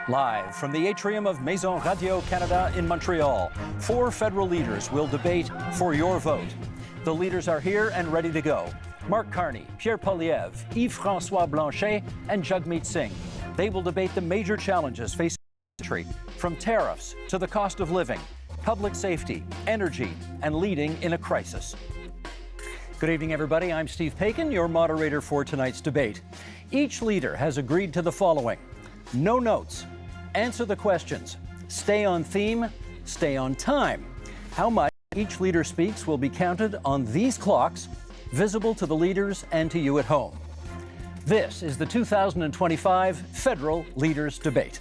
Live from the atrium of Maison Radio-Canada in Montreal, 4 federal leaders will debate for your vote. The leaders are here and ready to go. Mark Carney, Pierre Poilievre, Yves-François Blanchet, and Jagmeet Singh. They will debate the major challenges facing the country, from tariffs to the cost of living, public safety, energy, and leading in a crisis. Good evening, everybody. I'm Steve Paikin, your moderator for tonight's debate. Each leader has agreed to the following: no notes, answer the questions, stay on theme, stay on time. How much each leader speaks will be counted on these clocks, visible to the leaders and to you at home. This is the 2025 Federal Leaders Debate.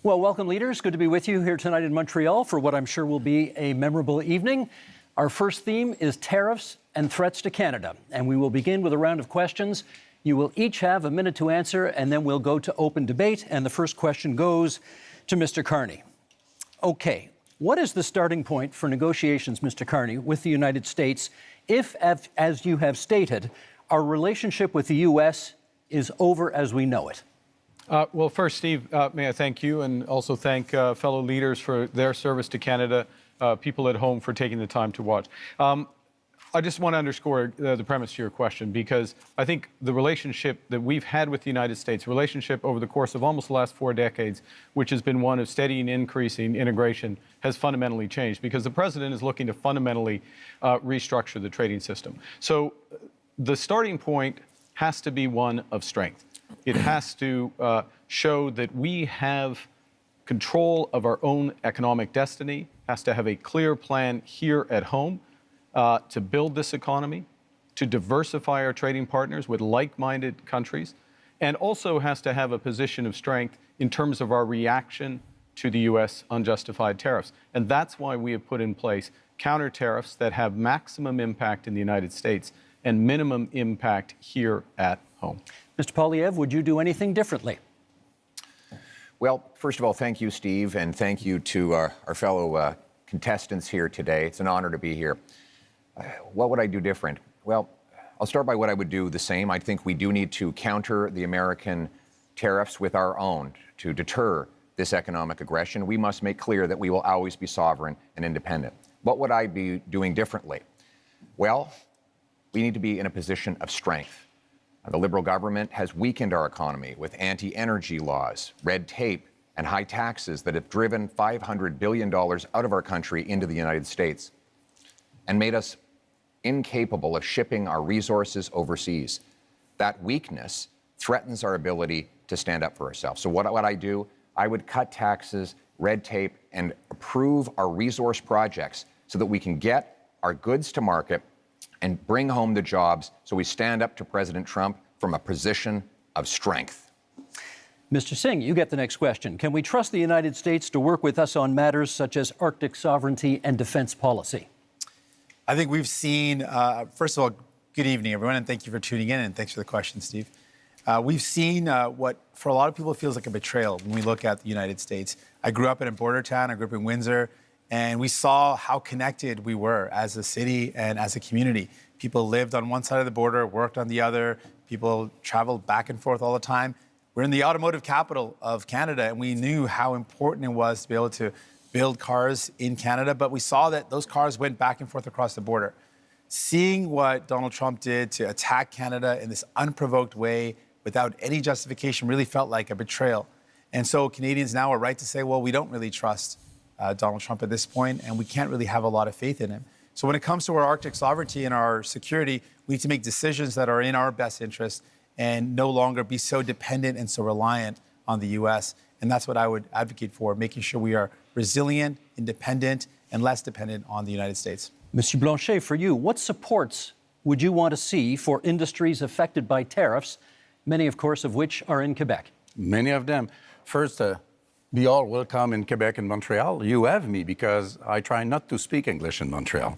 Well, welcome, leaders. Good to be with you here tonight in Montreal for what I'm sure will be a memorable evening. Our first theme is tariffs and threats to Canada, and we will begin with a round of questions. You will each have a minute to answer, and then we'll go to open debate, and the first question goes to Mr. Carney. Okay, what is the starting point for negotiations, Mr. Carney, with the United States if, as you have stated, our relationship with the U.S. is over as we know it? Well, first, Steve, may I thank you and also thank fellow leaders for their service to Canada, people at home for taking the time to watch. I just want to underscore the premise to your question, because I think the relationship that we've had with the United States, relationship over the course of almost the last 4 decades, which has been one of steady and increasing integration, has fundamentally changed because the president is looking to fundamentally restructure the trading system. So the starting point has to be one of strength. It has to show that we have control of our own economic destiny, has to have a clear plan here at home to build this economy, to diversify our trading partners with like-minded countries, and also has to have a position of strength in terms of our reaction to the U.S. unjustified tariffs. And that's why we have put in place counter tariffs that have maximum impact in the United States and minimum impact here at home. Mr. Poilievre, would you do anything differently? Well, first of all, thank you, Steve, and thank you to our fellow contestants here today. It's an honor to be here. What would I do different? Well, I'll start by what I would do the same. I think we do need to counter the American tariffs with our own to deter this economic aggression. We must make clear that we will always be sovereign and independent. What would I be doing differently? Well, we need to be in a position of strength. The Liberal government has weakened our economy with anti-energy laws, red tape, and high taxes that have driven $500 billion out of our country into the United States and made us incapable of shipping our resources overseas. That weakness threatens our ability to stand up for ourselves. So what would I do? I would cut taxes, red tape, and approve our resource projects so that we can get our goods to market and bring home the jobs, so we stand up to President Trump from a position of strength. Mr. Singh, you get the next question. Can we trust the United States to work with us on matters such as Arctic sovereignty and defense policy? I think we've seen, first of all, good evening, everyone, and thank you for tuning in, and thanks for the question, Steve. We've seen what, for a lot of people, feels like a betrayal when we look at the United States. I grew up in a border town, I grew up in Windsor, and we saw how connected we were as a city and as a community. People lived on one side of the border, worked on the other. People traveled back and forth all the time. We're in the automotive capital of Canada, and we knew how important it was to be able to build cars in Canada, but we saw that those cars went back and forth across the border. Seeing what Donald Trump did to attack Canada in this unprovoked way without any justification really felt like a betrayal. And so Canadians now are right to say, well, we don't really trust Donald Trump at this point, and we can't really have a lot of faith in him. So when it comes to our Arctic sovereignty and our security, we need to make decisions that are in our best interest and no longer be so dependent and so reliant on the U.S. And that's what I would advocate for, making sure we are resilient, independent, and less dependent on the United States. Monsieur Blanchet, for you, what supports would you want to see for industries affected by tariffs, many, of course, of which are in Quebec? Many of them. First, be all welcome in Quebec and Montreal. You have me because I try not to speak English in Montreal.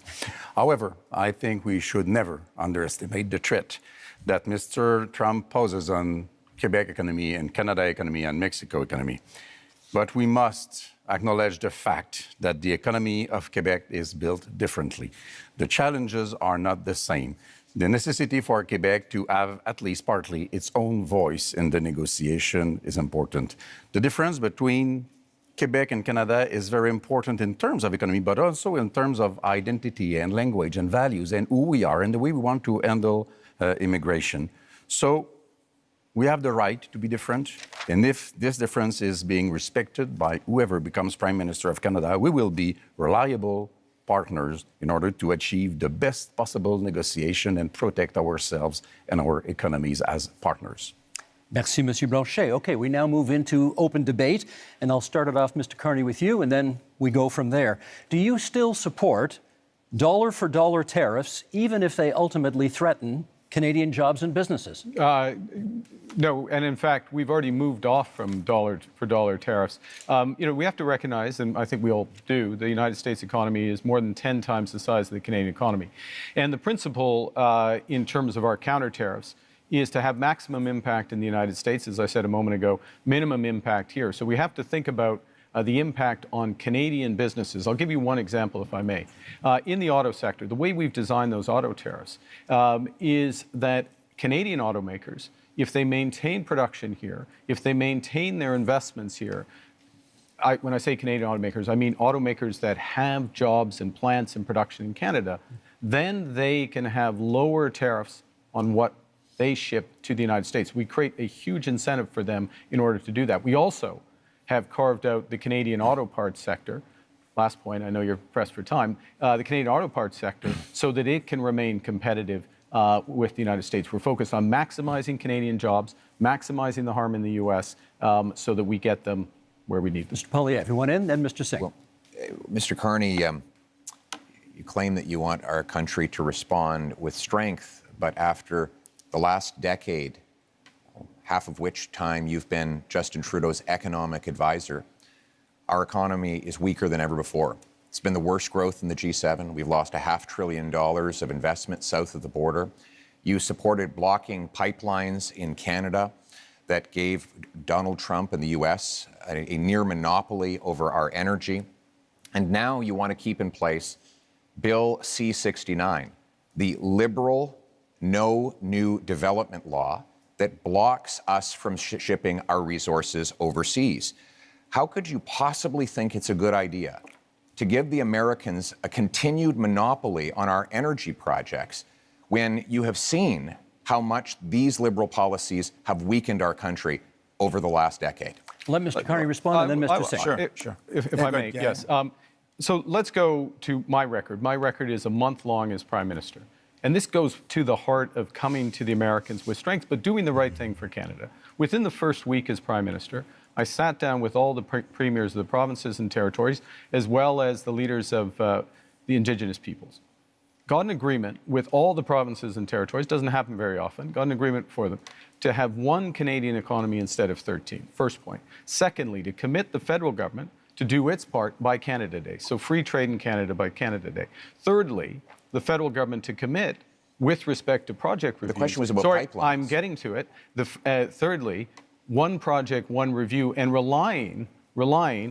However, I think we should never underestimate the threat that Mr. Trump poses on Quebec economy and Canada economy and Mexico economy. But we must acknowledge the fact that the economy of Quebec is built differently. The challenges are not the same. The necessity for Quebec to have at least partly its own voice in the negotiation is important. The difference between Quebec and Canada is very important in terms of economy, but also in terms of identity and language and values and who we are and the way we want to handle immigration. So we have the right to be different, and if this difference is being respected by whoever becomes Prime Minister of Canada, we will be reliable partners in order to achieve the best possible negotiation and protect ourselves and our economies as partners. Merci, Monsieur Blanchet. Okay, we now move into open debate, and I'll start it off, Mr. Carney, with you, and then we go from there. Do you still support dollar-for-dollar tariffs, even if they ultimately threaten Canadian jobs and businesses? No, and in fact, we've already moved off from dollar-for-dollar tariffs. We have to recognize, and I think we all do, the United States economy is more than 10 times the size of the Canadian economy. And the principle in terms of our counter tariffs is to have maximum impact in the United States, as I said a moment ago, minimum impact here. So we have to think about the impact on Canadian businesses. I'll give you one example, if I may. In the auto sector, the way we've designed those auto tariffs is that Canadian automakers, if they maintain production here, if they maintain their investments here, when I say Canadian automakers, I mean automakers that have jobs and plants and production in Canada, then they can have lower tariffs on what they ship to the United States. We create a huge incentive for them in order to do that. We also have carved out the Canadian auto parts sector. Last point, I know you're pressed for time, the Canadian auto parts sector, so that it can remain competitive with the United States. We're focused on maximizing Canadian jobs, maximizing the harm in the U.S., so that we get them where we need them. Mr. Poilievre, you want in, then Mr. Singh. Well, Mr. Carney, you claim that you want our country to respond with strength, but after the last decade, half of which time you've been Justin Trudeau's economic advisor, our economy is weaker than ever before. It's been the worst growth in the G7. We've lost $500 billion of investment south of the border. You supported blocking pipelines in Canada that gave Donald Trump and the U.S. a near monopoly over our energy. And now you want to keep in place Bill C-69, the liberal no new development law that blocks us from shipping our resources overseas. How could you possibly think it's a good idea to give the Americans a continued monopoly on our energy projects when you have seen how much these liberal policies have weakened our country over the last decade? Let Mr. Carney respond, and then Mr. Singh. Sure. If I may, yes. So let's go to my record. My record is a month long as Prime Minister. And this goes to the heart of coming to the Americans with strength, but doing the right thing for Canada. Within the first week as Prime Minister, I sat down with all the premiers of the provinces and territories, as well as the leaders of the Indigenous peoples. Got an agreement with all the provinces and territories, doesn't happen very often, got an agreement for them to have one Canadian economy instead of 13, first point. Secondly, to commit the federal government to do its part by Canada Day, so free trade in Canada by Canada Day. Thirdly, the federal government to commit with respect to project reviews. The question was about pipelines. I'm getting to it. Thirdly, one project, one review, and relying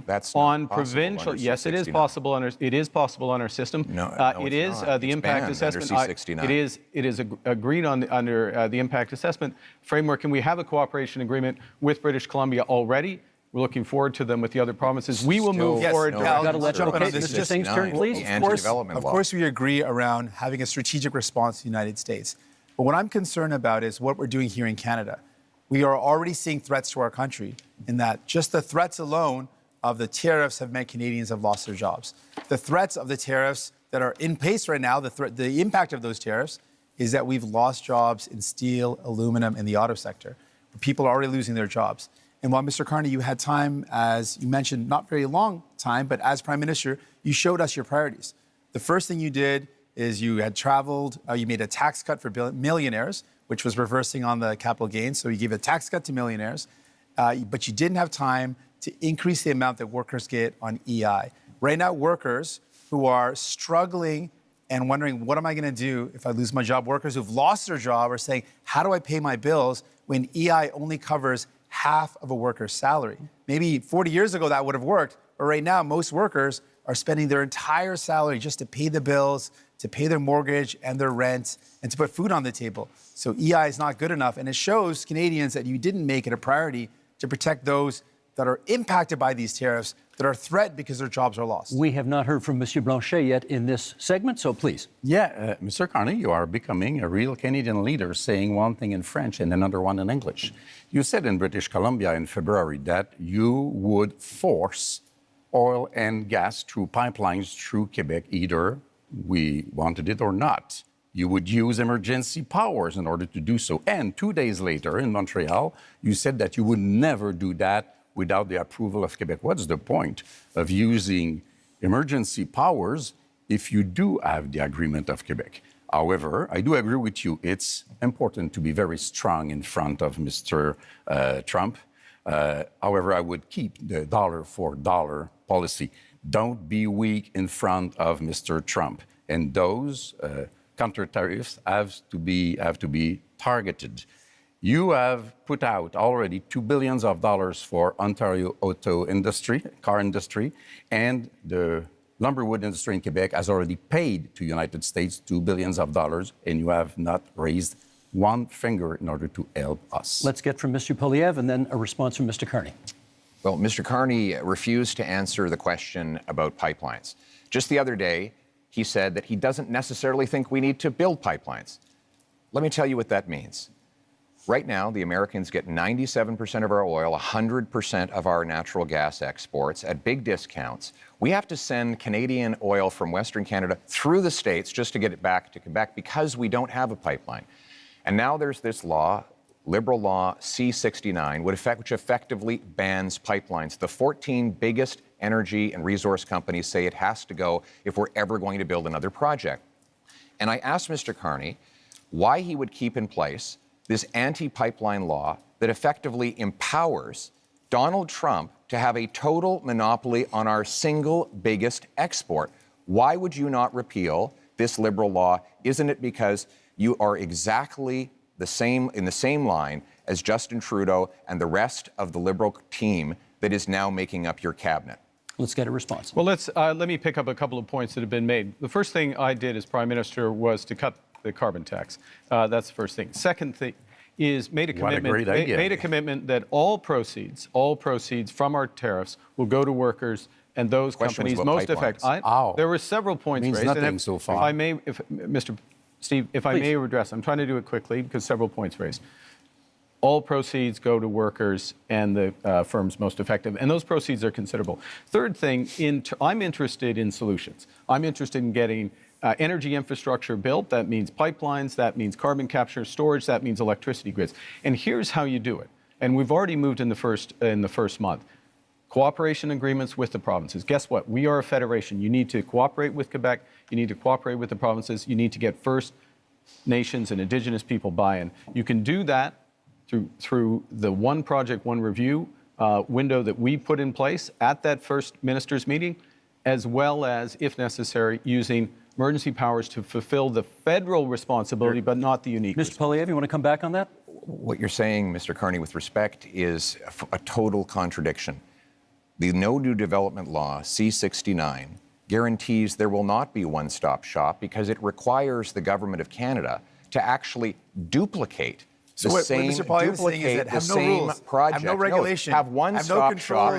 That's on not provincial. under Yes, it is C-69. possible under. It is possible on our system. No, it it's is not. the It's impact banned assessment. under C-69. It is agreed on under the impact assessment framework, and we have a cooperation agreement with British Columbia already. We're looking forward to them with the other provinces. We will move forward. no, I'll Gotta let jump in on okay, this. Mr. Singh's turn, please. The anti-development law. Of course, we agree around having a strategic response to the United States. But what I'm concerned about is what we're doing here in Canada. We are already seeing threats to our country in that just the threats alone of the tariffs have meant Canadians have lost their jobs. The threats of the tariffs that are in place right now, the impact of those tariffs is that we've lost jobs in steel, aluminum, and the auto sector. People are already losing their jobs. And while, Mr. Carney, you had time, as you mentioned, not very long time, but as Prime Minister, you showed us your priorities. The first thing you did is you had traveled, you made a tax cut for millionaires, which was reversing on the capital gains. So you gave a tax cut to millionaires, but you didn't have time to increase the amount that workers get on EI. Right now, workers who are struggling and wondering, what am I going to do if I lose my job? Workers who've lost their job are saying, how do I pay my bills when EI only covers half of a worker's salary? Maybe 40 years ago that would have worked, but right now most workers are spending their entire salary just to pay the bills, to pay their mortgage and their rent and to put food on the table. So EI is not good enough. And it shows Canadians that you didn't make it a priority to protect those that are impacted by these tariffs, that are threatened because their jobs are lost. We have not heard from Monsieur Blanchet yet in this segment, so please. Yeah, Mr. Carney, you are becoming a real Canadian leader, saying one thing in French and another one in English. You said in British Columbia in February that you would force oil and gas through pipelines through Quebec, either we wanted it or not. You would use emergency powers in order to do so. And 2 days later in Montreal, you said that you would never do that without the approval of Quebec. What's the point of using emergency powers if you do have the agreement of Quebec? However, I do agree with you. It's important to be very strong in front of Mr. Trump. However, I would keep the dollar for dollar policy. Don't be weak in front of Mr. Trump. And those counter tariffs have to be targeted. You have put out already $2 billion for Ontario auto industry, car industry, and the lumberwood industry in Quebec has already paid to United States $2 billion, and you have not raised one finger in order to help us. Let's get from Mr. Poliev and then a response from Mr. Carney. Well, Mr. Carney refused to answer the question about pipelines. Just the other day, he said that he doesn't necessarily think we need to build pipelines. Let me tell you what that means. Right now, the Americans get 97% of our oil, 100% of our natural gas exports at big discounts. We have to send Canadian oil from Western Canada through the States just to get it back to Quebec because we don't have a pipeline. And now there's this law, Liberal Law C-69, which effectively bans pipelines. The 14 biggest energy and resource companies say it has to go if we're ever going to build another project. And I asked Mr. Carney why he would keep in place this anti-pipeline law that effectively empowers Donald Trump to have a total monopoly on our single biggest export. Why would you not repeal this Liberal law? Isn't it because you are exactly the same in the same line as Justin Trudeau and the rest of the Liberal team that is now making up your cabinet? Let's get a response. Well, let me pick up a couple of points that have been made. The first thing I did as Prime Minister was to cut the carbon tax. That's the first thing. Second thing is made a commitment that all proceeds from our tariffs will go to workers and those companies most affected. There were several points means raised. Nothing so far. If I may, Mr. Steve, if I may address, I'm trying to do it quickly because several points raised. All proceeds go to workers and the firms most effective, and those proceeds are considerable. Third thing, I'm interested in solutions. I'm interested in getting energy infrastructure built. That means pipelines, that means carbon capture, storage, that means electricity grids. And here's how you do it. And we've already moved in the first month. Cooperation agreements with the provinces. Guess what? We are a federation. You need to cooperate with Quebec. You need to cooperate with the provinces. You need to get First Nations and Indigenous people buy-in. You can do that through the one project, one review window that we put in place at that first ministers' meeting, as well as, if necessary, using emergency powers to fulfill the federal responsibility, but not the unique. Mr. Poliev, you want to come back on that? What you're saying, Mr. Carney, with respect, is a total contradiction. The No New Development Law, C-69, guarantees there will not be one-stop shop because it requires the Government of Canada to actually duplicate the same project. Have no regulation, have one-stop shop.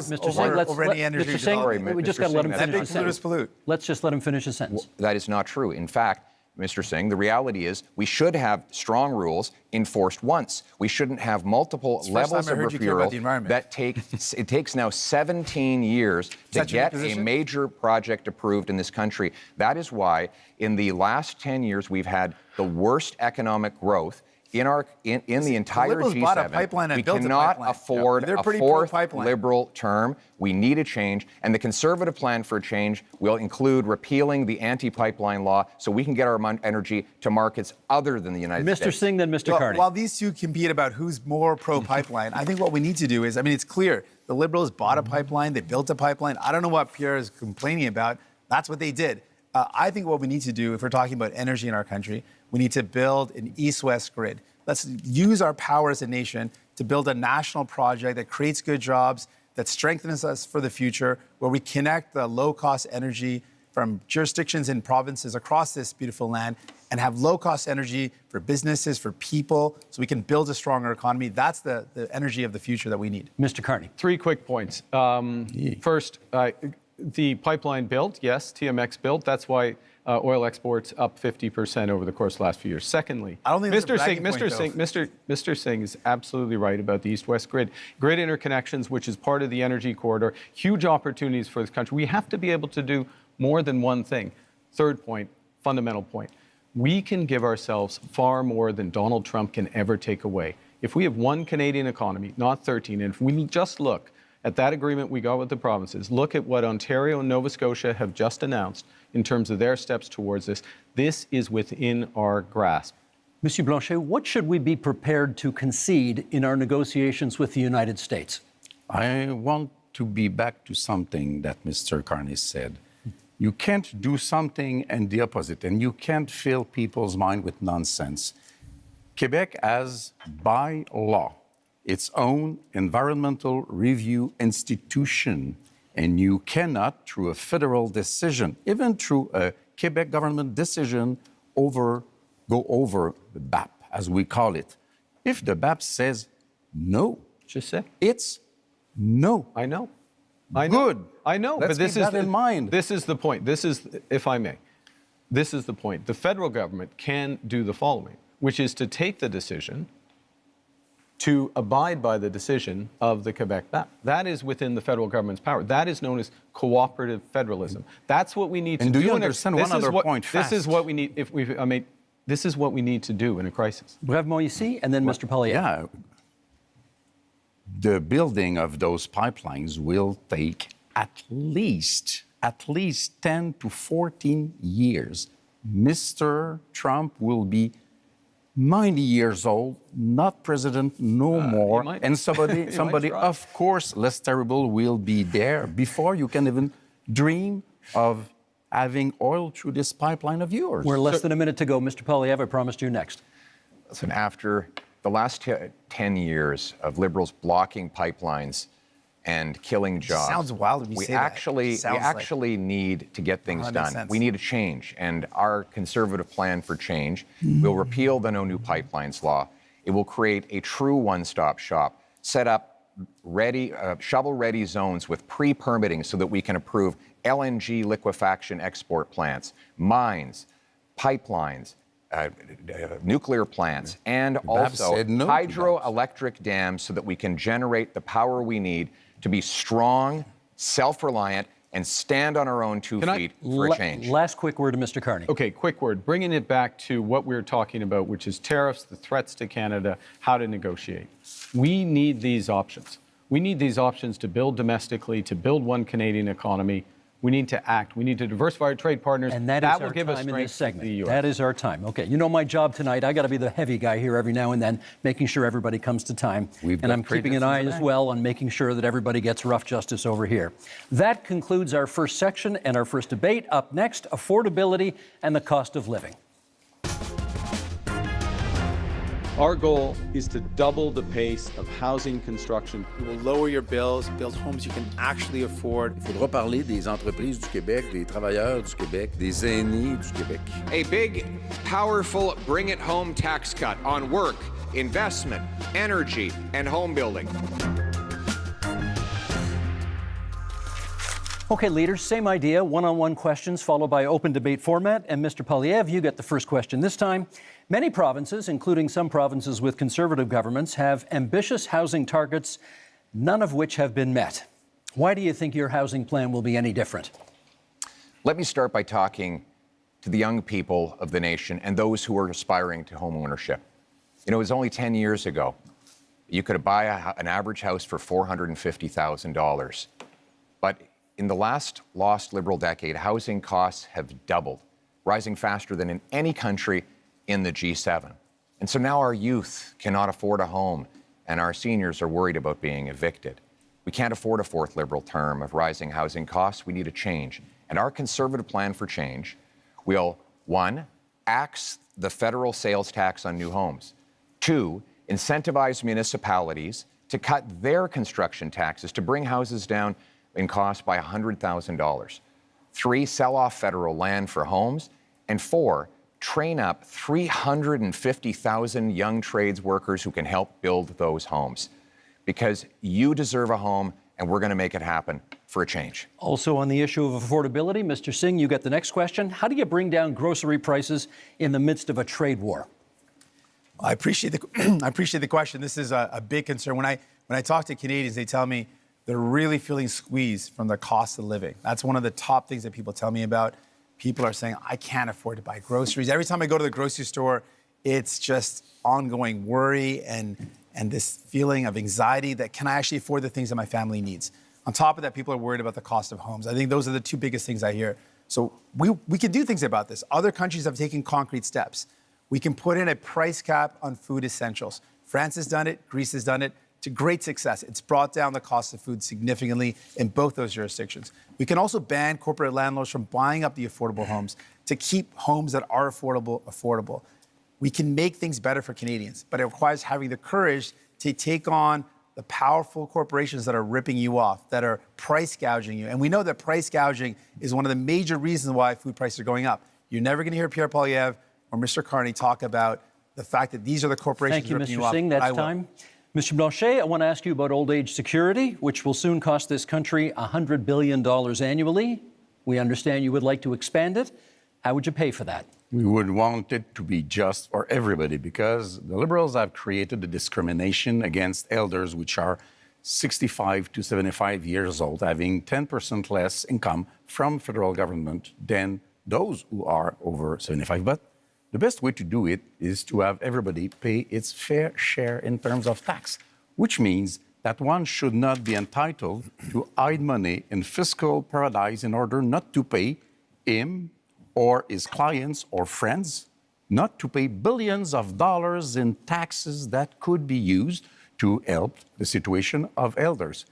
Over any energy development. We just got to let him finish his sentence. sentence. Let's just let him finish his sentence. That is not true. In fact, Mr. Singh, the reality is we should have strong rules enforced once. We shouldn't have multiple levels of repeal that it takes now 17 years to get a major project approved in this country. That is why in the last 10 years we've had the worst economic growth in the entire G7. We cannot afford a fourth Liberal term. We need a change. And the Conservative plan for a change will include repealing the anti-pipeline law so we can get our energy to markets other than the United States. Mr. Singh, then Mr. Carney. While these two compete about who's more pro-pipeline, I think what we need to do is, it's clear. The Liberals bought a pipeline. They built a pipeline. I don't know what Pierre is complaining about. That's what they did. I think what we need to do, if we're talking about energy in our country, we need to build an east-west grid. Let's use our power as a nation to build a national project that creates good jobs, that strengthens us for the future, where we connect the low-cost energy from jurisdictions and provinces across this beautiful land and have low-cost energy for businesses, for people, so we can build a stronger economy. That's the energy of the future that we need. Mr. Carney. 3 quick points. First, the pipeline built, yes, TMX built. That's why oil exports up 50% over the course of the last few years. Secondly, I don't think Mr. Singh is absolutely right about the East-West grid interconnections, which is part of the energy corridor. Huge opportunities for this country. We have to be able to do more than one thing. Third point, fundamental point. We can give ourselves far more than Donald Trump can ever take away. If we have one Canadian economy, not 13, and if we just look at that agreement we got with the provinces, look at what Ontario and Nova Scotia have just announced in terms of their steps towards this. This is within our grasp. Monsieur Blanchet, what should we be prepared to concede in our negotiations with the United States? I want to be back to something that Mr. Carney said. You can't do something and the opposite, and you can't fill people's mind with nonsense. Quebec has, by law, its own environmental review institution, and you cannot, through a federal decision, even through a Quebec government decision, go over the BAP, as we call it. If the BAP says no, Just say. it's no. I know. Good. I know. Let's but this keep is that in mind. This is the point. This is, if I may, this is the point. The federal government can do the following, which is to take the decision to abide by the decision of the Quebec BAP. That is within the federal government's power. That is known as cooperative federalism. That's what we need to do. And do you understand one other point fast? This is what we need. This is what we need to do in a crisis. Brève Moïse, and then Mr. Poilievre. Yeah. The building of those pipelines will take at least 10 to 14 years. Mr. Trump will be 90 years old, not president no more, and somebody of course, less terrible will be there before you can even dream of having oil through this pipeline of yours. We're less than a minute to go. Mr. Poilievre, I promised you next. Listen, after the last 10 years of Liberals blocking pipelines and killing jobs, Sounds wild when you say that. we actually need to get things done. sense. We need a change, and our Conservative plan for change will repeal the No New Pipelines law. It will create a true one-stop shop, set up shovel-ready zones with pre-permitting so that we can approve LNG liquefaction export plants, mines, pipelines, nuclear plants, and also hydroelectric dams so that we can generate the power we need to be strong, self-reliant, and stand on our own 2 feet for a change. Last quick word to Mr. Carney. Okay, quick word. Bringing it back to what we were talking about, which is tariffs, the threats to Canada, how to negotiate. We need these options. We need these options to build domestically, to build one Canadian economy. We need to act. We need to diversify our trade partners. And that is will our give us time in this strength to the segment. US. That is our time. Okay, you know my job tonight. I got to be the heavy guy here every now and then, making sure everybody comes to time. And I'm keeping an eye as well on making sure that everybody gets rough justice over here. That concludes our first section and our first debate. Up next, affordability and the cost of living. Our goal is to double the pace of housing construction. You will lower your bills, build homes you can actually afford. Il faudra parler des entreprises du Québec, des travailleurs du Québec, des aînés du Québec. A big, powerful bring-it-home tax cut on work, investment, energy, and home building. Okay, leaders, same idea, one-on-one questions followed by open debate format. And Mr. Poilievre, you get the first question this time. Many provinces, including some provinces with Conservative governments, have ambitious housing targets, none of which have been met. Why do you think your housing plan will be any different? Let me start by talking to the young people of the nation and those who are aspiring to home ownership. You know, it was only 10 years ago you could buy an average house for $450,000. But in the last lost Liberal decade, housing costs have doubled, rising faster than in any country in the G7. And so now our youth cannot afford a home, and our seniors are worried about being evicted. We can't afford a fourth Liberal term of rising housing costs. We need a change. And our Conservative plan for change will, 1, axe the federal sales tax on new homes. 2, incentivize municipalities to cut their construction taxes to bring houses down in cost by $100,000. 3, sell off federal land for homes. And 4, train up 350,000 young trades workers who can help build those homes. Because you deserve a home, and we're going to make it happen for a change. Also on the issue of affordability, Mr. Singh, you get the next question. How do you bring down grocery prices in the midst of a trade war? I appreciate the question. This is a big concern. When I talk to Canadians, they tell me they're really feeling squeezed from the cost of living. That's one of the top things that people tell me about. People are saying, I can't afford to buy groceries. Every time I go to the grocery store, it's just ongoing worry and this feeling of anxiety that can I actually afford the things that my family needs? On top of that, people are worried about the cost of homes. I think those are the two biggest things I hear. So we can do things about this. Other countries have taken concrete steps. We can put in a price cap on food essentials. France has done it, Greece has done it to great success. It's brought down the cost of food significantly in both those jurisdictions. We can also ban corporate landlords from buying up the affordable homes to keep homes that are affordable. We can make things better for Canadians, but it requires having the courage to take on the powerful corporations that are ripping you off, that are price gouging you. And we know that price gouging is one of the major reasons why food prices are going up. You're never going to hear Pierre Poilievre or Mr. Carney talk about the fact that these are the corporations ripping you off. Thank you, Mr. Singh. That's time. Mr. Blanchet, I want to ask you about old age security, which will soon cost this country $100 billion annually. We understand you would like to expand it. How would you pay for that? We would want it to be just for everybody because the Liberals have created a discrimination against elders which are 65 to 75 years old, having 10% less income from federal government than those who are over 75. But the best way to do it is to have everybody pay its fair share in terms of tax, which means that one should not be entitled to hide money in fiscal paradise in order not to pay him or his clients or friends, not to pay billions of dollars in taxes that could be used to help the situation of elders.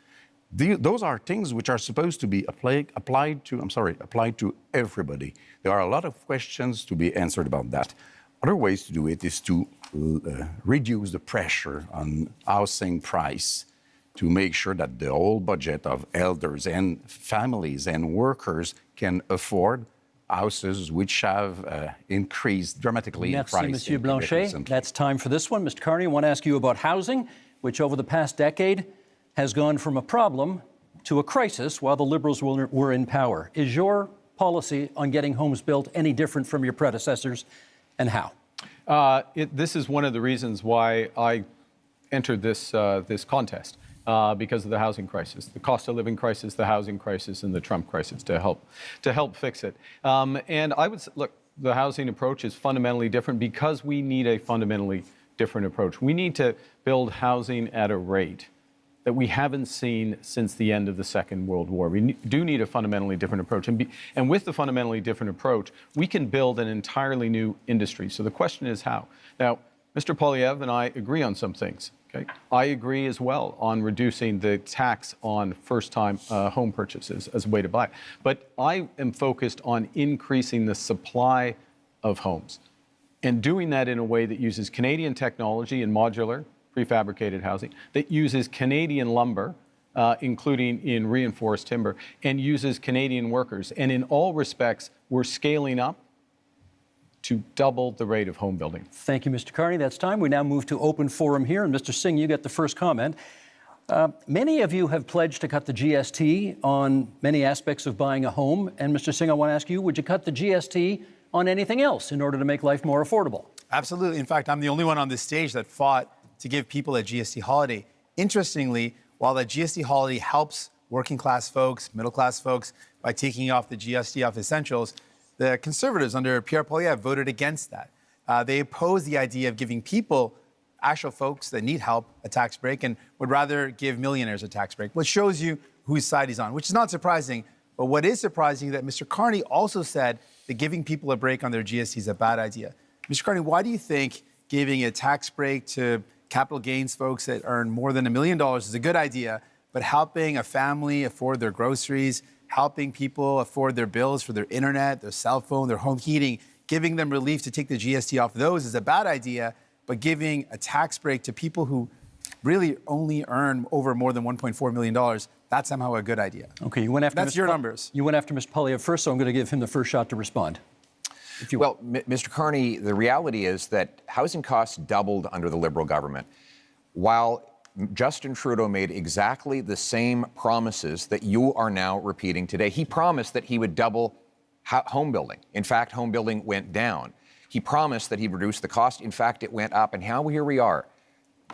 Those are things which are supposed to be applied to everybody. There are a lot of questions to be answered about that. Other ways to do it is to reduce the pressure on housing price to make sure that the whole budget of elders and families and workers can afford houses which have increased dramatically in price. Merci, Monsieur Blanchet. That's time for this one. Mr. Carney, I want to ask you about housing, which over the past decade has gone from a problem to a crisis while the Liberals were in power. Is your policy on getting homes built any different from your predecessors, and how? This is one of the reasons why I entered this contest. Because of the housing crisis, the cost of living crisis, the housing crisis, and the Trump crisis to help fix it. And I would say, look, the housing approach is fundamentally different because we need a fundamentally different approach. We need to build housing at a rate that we haven't seen since the end of the Second World War. We do need a fundamentally different approach. And with the fundamentally different approach, we can build an entirely new industry. So the question is how? Now, Mr. Poilievre and I agree on some things. Okay? I agree as well on reducing the tax on first-time home purchases as a way to buy. But I am focused on increasing the supply of homes and doing that in a way that uses Canadian technology and modular, prefabricated housing, that uses Canadian lumber, including in reinforced timber, and uses Canadian workers. And in all respects, we're scaling up to double the rate of home building. Thank you, Mr. Carney. That's time. We now move to open forum here. And Mr. Singh, you get the first comment. Many of you have pledged to cut the GST on many aspects of buying a home. And Mr. Singh, I want to ask you, would you cut the GST on anything else in order to make life more affordable? Absolutely. In fact, I'm the only one on this stage that fought to give people a GST holiday. Interestingly, while the GST holiday helps working class folks, middle class folks by taking off the GST off essentials, the Conservatives under Pierre Poilievre voted against that. They opposed the idea of giving people, actual folks that need help, a tax break and would rather give millionaires a tax break, which shows you whose side he's on, which is not surprising. But what is surprising is that Mr. Carney also said that giving people a break on their GST is a bad idea. Mr. Carney, why do you think giving a tax break to capital gains folks that earn more than $1 million is a good idea, but helping a family afford their groceries, helping people afford their bills for their internet, their cell phone, their home heating, giving them relief to take the GST off those is a bad idea, but giving a tax break to people who really only earn over more than $1.4 million, that's somehow a good idea. Okay, you went after That's your numbers. You went after Mr. Poilievre first, so I'm going to give him the first shot to respond. Well, Mr. Carney, the reality is that housing costs doubled under the Liberal government. While Justin Trudeau made exactly the same promises that you are now repeating today. He promised that he would double home building. In fact, home building went down. He promised that he'd reduce the cost. In fact, it went up. And now here we are.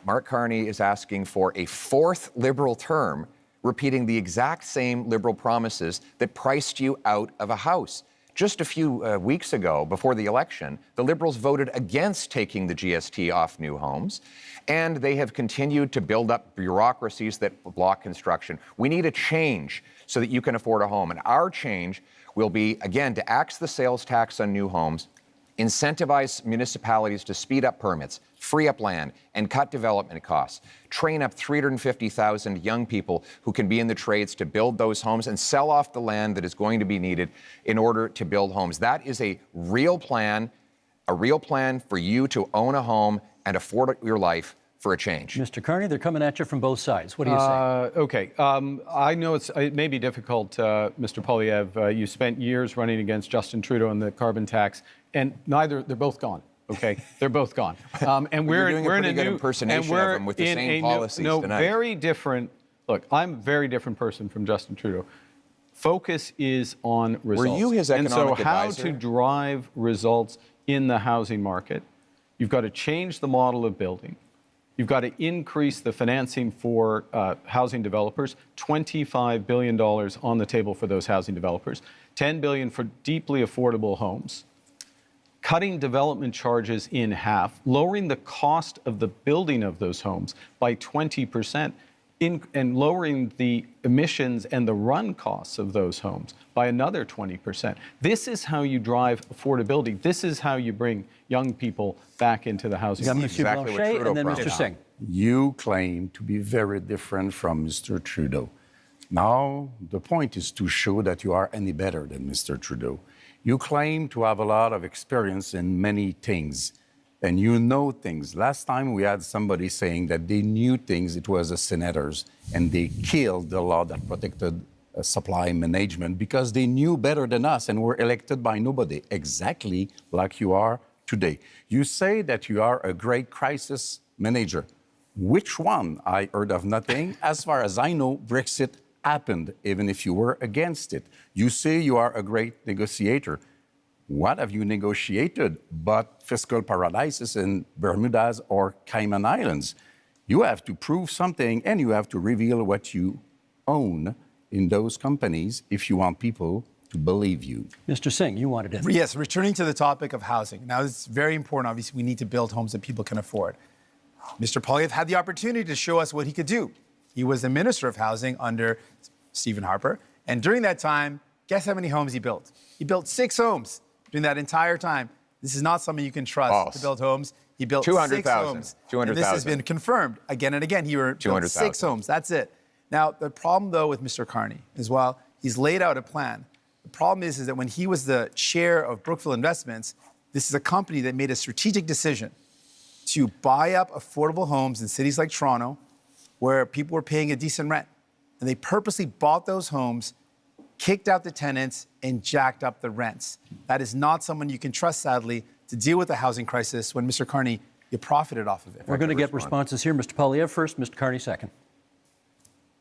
Mark Carney is asking for a fourth Liberal term, repeating the exact same Liberal promises that priced you out of a house. Just a few weeks ago, before the election, the Liberals voted against taking the GST off new homes, and they have continued to build up bureaucracies that block construction. We need a change so that you can afford a home, and our change will be, again, to axe the sales tax on new homes, incentivize municipalities to speed up permits, free up land, and cut development costs. Train up 350,000 young people who can be in the trades to build those homes and sell off the land that is going to be needed in order to build homes. That is a real plan for you to own a home and afford your life for a change. Mr. Carney, they're coming at you from both sides. What do you say? Okay. I know it may be difficult, Mr. Poilievre. You spent years running against Justin Trudeau on the carbon tax, and they're both gone. Okay, they're both gone. And we're doing in a a new impersonation of them with the same policies tonight. Very different. Look, I'm a very different person from Justin Trudeau. Focus is on results. Were you his economic advisor? advisor? And so how to drive results in the housing market, you've got to change the model of building. You've got to increase the financing for housing developers, $25 billion on the table for those housing developers, $10 billion for deeply affordable homes, cutting development charges in half, lowering the cost of the building of those homes by 20%, and lowering the emissions and the run costs of those homes by another 20%. This is how you drive affordability. This is how you bring young people back into the housing market. Exactly what Trudeau and then Mr. promised. Singh. You claim to be very different from Mr. Trudeau. Now, the point is to show that you are any better than Mr. Trudeau. You claim to have a lot of experience in many things, and you know things. Last time we had somebody saying that they knew things, it was the senators, and they killed the law that protected supply management because they knew better than us and were elected by nobody, exactly like you are today. You say that you are a great crisis manager. Which one? I heard of nothing. As far as I know, Brexit happened, even if you were against it. You say you are a great negotiator. What have you negotiated but fiscal paradises in Bermudas or Cayman Islands? You have to prove something, and you have to reveal what you own in those companies if you want people to believe you. Mr. Singh, you wanted it. Yes, returning to the topic of housing. Now, it's very important. Obviously, we need to build homes that people can afford. Mr. Poilievre had the opportunity to show us what he could do. He was the Minister of Housing under Stephen Harper. And during that time, guess how many homes he built? He built 6 homes during that entire time. This is not something you can trust to build homes. He built 6 homes. 200,000. And this has been confirmed again and again. He built 6 homes. That's it. Now, the problem, though, with Mr. Carney is, well, he's laid out a plan. The problem is that when he was the chair of Brookfield Investments, this is a company that made a strategic decision to buy up affordable homes in cities like Toronto where people were paying a decent rent. And they purposely bought those homes, kicked out the tenants, and jacked up the rents. That is not someone you can trust, sadly, to deal with the housing crisis when, Mr. Carney, you profited off of it. We're going to get responses here. Mr. Poilievre first, Mr. Carney second.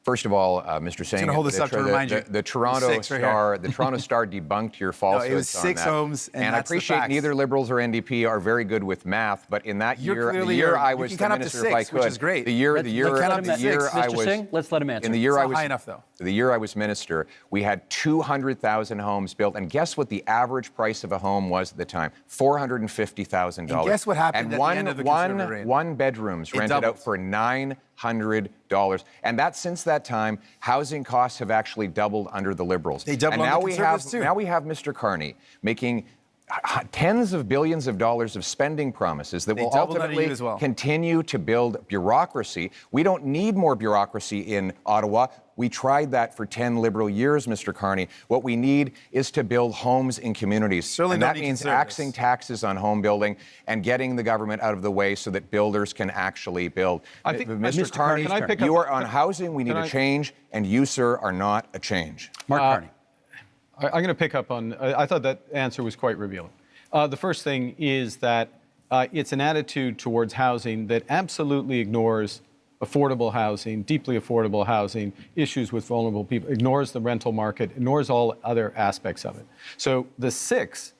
First of all, Mr. Singh, hold this up to remind you. the Toronto Star, the Toronto Star debunked your falsehoods. No, it was 6 homes, and I that's the appreciate facts. neither Liberals or NDP are very good with math, but in that You're year, clearly- I you was can the count up to minister, if I 6, could. which is great. The year I Mr. was Singh, let's let him answer. in the year It's I not was high enough, though. The year I was minister, we had 200,000 homes built, and guess what the average price of a home was at the time? $450,000. And guess what happened at the end of the Conservative reign? One bedrooms It rented doubled. out for $900. And since that time, housing costs have actually doubled under the Liberals. They doubled and under Conservatives, too. Now we have Mr. Carney making tens of billions of dollars of spending promises that They will doubled on ultimately you as well. continue to build bureaucracy. We don't need more bureaucracy in Ottawa. We tried that for 10 Liberal years, Mr. Carney. What we need is to build homes in communities. Certainly and don't that need means Conservatives. axing taxes on home building and getting the government out of the way so that builders can actually build. I think- Mr. Mr. Carney, Can I pick you up- are on housing. We need a change, and you, sir, are not a change. Mark Carney. I'm going to pick up on, I thought that answer was quite revealing. The first thing is that it's an attitude towards housing that absolutely ignores affordable housing, deeply affordable housing, issues with vulnerable people, ignores the rental market, ignores all other aspects of it. So the 6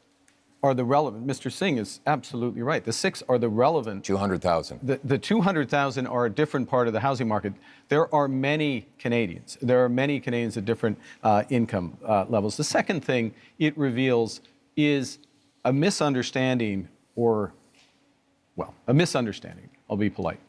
are the relevant. Mr. Singh is absolutely right. The 6 are the relevant. 200,000. The 200,000 are a different part of the housing market. There are many Canadians. There are many Canadians at different income levels. The second thing it reveals is a misunderstanding, I'll be polite,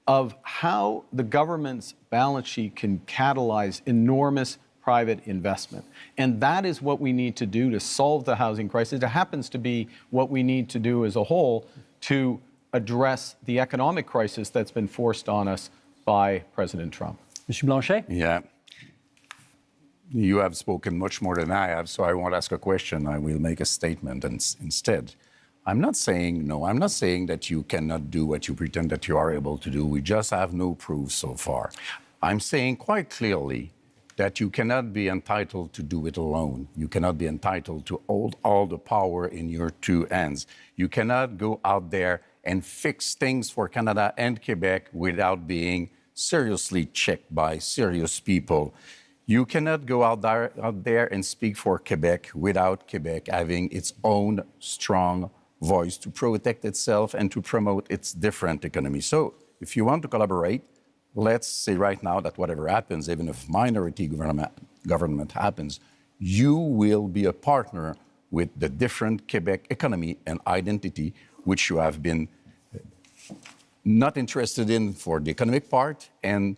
of how the government's balance sheet can catalyze enormous private investment. And that is what we need to do to solve the housing crisis. It happens to be what we need to do as a whole to address the economic crisis that's been forced on us by President Trump. Mr. Blanchet? Yeah. You have spoken much more than I have, so I won't ask a question. I will make a statement instead. I'm not saying that you cannot do what you pretend that you are able to do. We just have no proof so far. I'm saying quite clearly that you cannot be entitled to do it alone. You cannot be entitled to hold all the power in your 2 hands. You cannot go out there and fix things for Canada and Quebec without being seriously checked by serious people. You cannot go out there and speak for Quebec without Quebec having its own strong voice to protect itself and to promote its different economy. So if you want to collaborate, let's say right now that whatever happens, even if minority government happens, you will be a partner with the different Quebec economy and identity, which you have been not interested in for the economic part and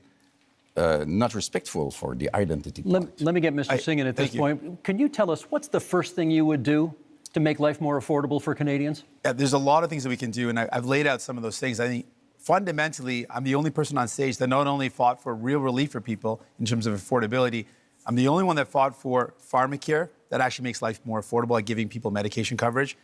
not respectful for the identity part. Let me get Mr. Singh in at this point. Can you tell us what's the first thing you would do to make life more affordable for Canadians? Yeah, there's a lot of things that we can do, and I've laid out some of those things. I think fundamentally, I'm the only person on stage that not only fought for real relief for people in terms of affordability, I'm the only one that fought for pharmacare that actually makes life more affordable by giving people medication coverage,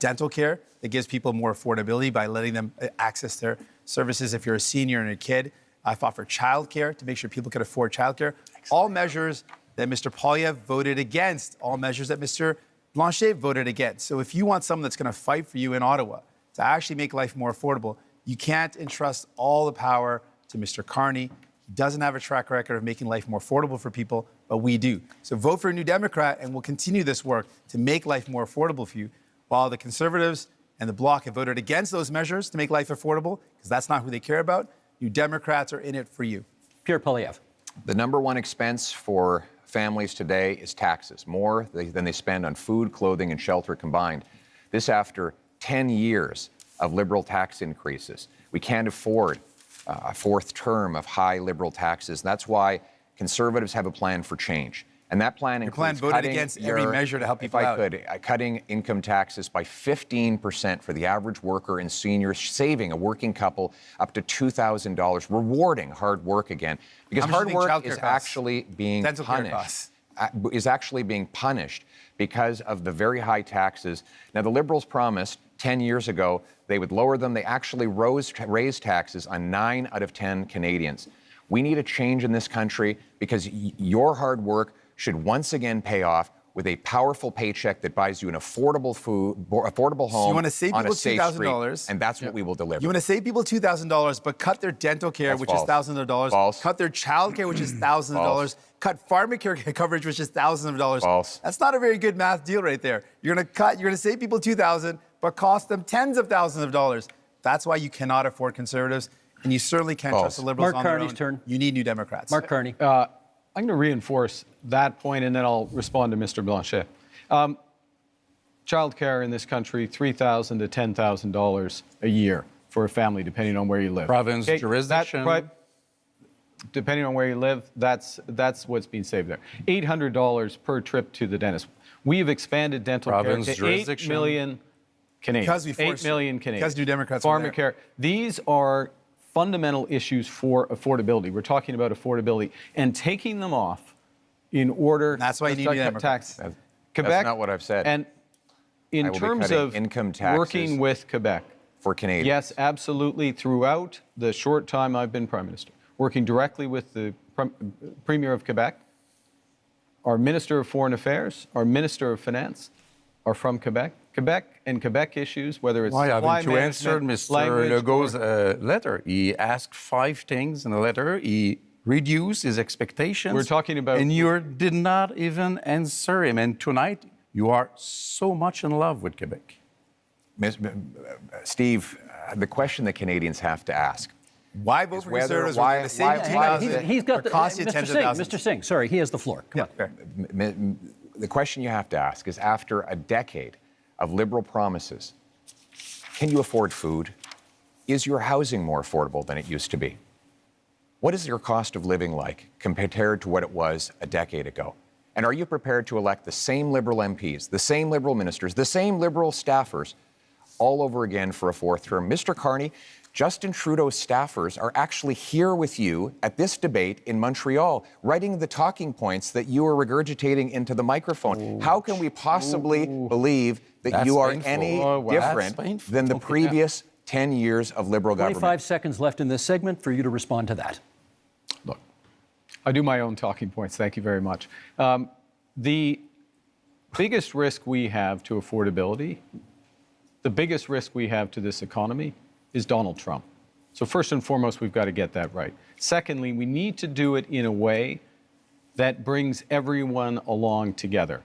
dental care that gives people more affordability by letting them access their services if you're a senior and a kid. I fought for childcare to make sure people could afford childcare. All measures that Mr. Poilievre voted against, all measures that Mr. Blanchet voted against. So if you want someone that's going to fight for you in Ottawa to actually make life more affordable, you can't entrust all the power to Mr. Carney. He doesn't have a track record of making life more affordable for people, but we do. So vote for a New Democrat, and we'll continue this work to make life more affordable for you, while the Conservatives and the Bloc have voted against those measures to make life affordable, because that's not who they care about. New Democrats are in it for you. Pierre Poilievre. The number one expense for families today is taxes, more than they spend on food, clothing, and shelter combined. This after 10 years of Liberal tax increases. We can't afford a 4th term of high Liberal taxes. That's why Conservatives have a plan for change. And that plan includes voted against every measure to help people out. Cutting income taxes by 15% for the average worker and senior, saving a working couple up to $2,000, rewarding hard work again. Because hard work is actually being punished. Is actually being punished because of the very high taxes. Now, the Liberals promised 10 years ago they would lower them. They actually raised taxes on 9 out of 10 Canadians. We need a change in this country because your hard work should once again pay off with a powerful paycheck that buys you an affordable home so you want to save on people a safe $2,000, street, and that's what we will deliver. You want to save people $2,000, but cut their dental care, which is thousands of dollars. False. Cut their child care, which is thousands of dollars. Cut pharmacare coverage, which is thousands of dollars. False. That's not a very good math deal right there. You're going to save people $2,000, but cost them tens of thousands of dollars. That's why you cannot afford Conservatives, and you certainly can't trust the Liberals on their own. Mark Carney's turn. You need New Democrats. Mark Carney. I'm going to reinforce that point, and then I'll respond to Mr. Blanchet. Childcare in this country, $3,000 to $10,000 a year for a family, depending on where you live. Province, jurisdiction. Depending on where you live, that's what's being saved there. $800 per trip to the dentist. We have expanded dental care Province to 8 jurisdiction. million Canadians. Because we 8 forced it. million Canadians. Because New Democrats were there. Pharmacare. These are fundamental issues for affordability. We're talking about affordability and taking them off in order. That's why you let's need talk New about Democrats. tax. That's not what I've said. And in I will be terms cutting of income taxes working with Quebec, for Canadians. yes, absolutely. Throughout the short time I've been Prime Minister, working directly with the Premier of Quebec, our Minister of Foreign Affairs, our Minister of Finance are from Quebec. Quebec and Quebec issues, whether it's Why supply haven't you answered management, Mr. language, Legault's letter? He asked 5 things in the letter. He reduced his expectations. We're talking about- And you did not even answer him. And tonight, you are so much in love with Quebec. Steve, the question that Canadians have to ask. Why vote for whether- Conservatives why- when the same why- Hang on, 2,000 he's got the, cost you Mr. tens of Singh, thousands? Mr. Singh, sorry, he has the floor. Come on. Fair. The question you have to ask is, after a decade of Liberal promises, can you afford food? Is your housing more affordable than it used to be? What is your cost of living like compared to what it was a decade ago? And are you prepared to elect the same Liberal MPs, the same Liberal ministers, the same Liberal staffers all over again for a 4th term? Mr. Carney, Justin Trudeau's staffers are actually here with you at this debate in Montreal, writing the talking points that you are regurgitating into the microphone. How can we possibly believe that That's you are painful. any Oh, wow. That's different painful. than the Okay. previous 10 years of Liberal 25 government? seconds left in this segment for you to respond to that. Look, I do my own talking points. Thank you very much. The biggest risk we have to affordability, the biggest risk we have to this economy is Donald Trump. So first and foremost, we've got to get that right. Secondly, we need to do it in a way that brings everyone along together.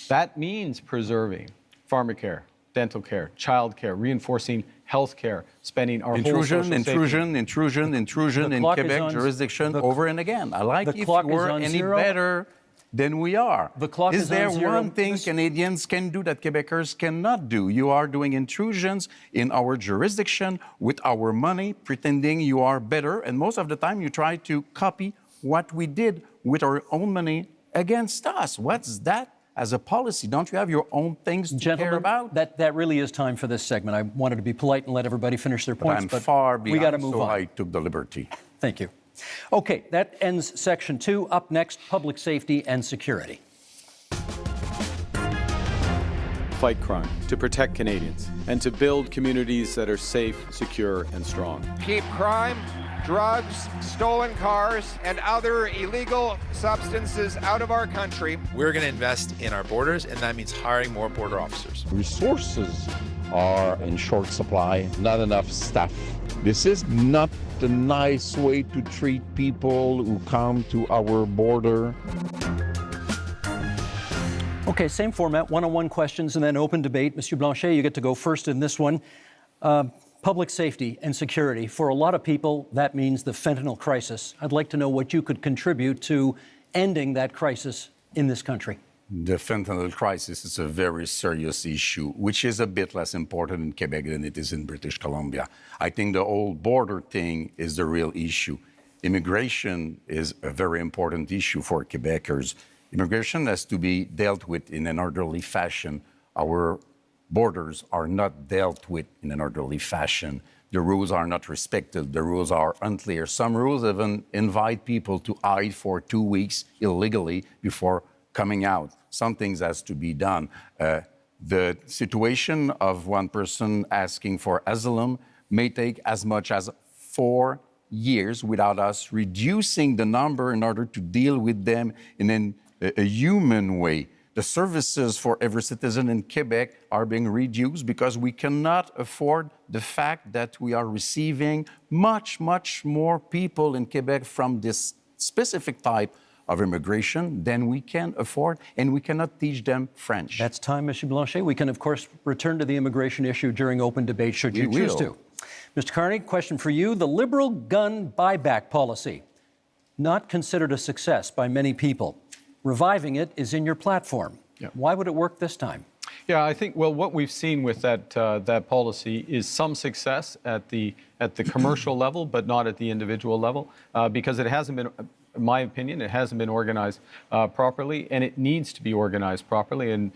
That means preserving pharmacare, dental care, child care, reinforcing health care, spending our whole Intrusion social safety. in clock is Quebec on- jurisdiction the- over and again. I like the if clock we is were on any zero. better than we are. The clock is on there zero. one thing Canadians can do that Quebecers cannot do? You are doing intrusions in our jurisdiction with our money, pretending you are better, and most of the time you try to copy what we did with our own money against us. What's that as a policy? Don't you have your own things to care Gentlemen, about? that really is time for this segment. I wanted to be polite and let everybody finish their points, I'm but far we beyond, got to move so on. I took the liberty. Thank you. Okay, that ends section 2. Up next, public safety and security. Fight crime, to protect Canadians, and to build communities that are safe, secure, and strong. Keep crime, drugs, stolen cars, and other illegal substances out of our country. We're going to invest in our borders, and that means hiring more border officers. Resources are in short supply, not enough staff. This is not the nice way to treat people who come to our border. Okay, same format, one-on-one questions and then open debate. Monsieur Blanchet, you get to go first in this one. Public safety and security. For a lot of people, that means the fentanyl crisis. I'd like to know what you could contribute to ending that crisis in this country. The fentanyl crisis is a very serious issue, which is a bit less important in Quebec than it is in British Columbia. I think the whole border thing is the real issue. Immigration is a very important issue for Quebecers. Immigration has to be dealt with in an orderly fashion. Our borders are not dealt with in an orderly fashion. The rules are not respected. The rules are unclear. Some rules even invite people to hide for 2 weeks illegally before coming out. Some things has to be done. The situation of one person asking for asylum may take as much as 4 years without us reducing the number in order to deal with them in a human way. The services for every citizen in Quebec are being reduced because we cannot afford the fact that we are receiving much, much more people in Quebec from this specific type of immigration than we can afford, and we cannot teach them French. That's time, Monsieur Blanchet. We can, of course, return to the immigration issue during open debate, should you We choose will. to. Mr. Carney, question for you. The Liberal gun buyback policy, not considered a success by many people. Reviving it is in your platform. Yeah. Why would it work this time? Yeah, I think, well, what we've seen with that policy is some success at the commercial level, but not at the individual level, because it hasn't been in my opinion, it hasn't been organized properly, and it needs to be organized properly. And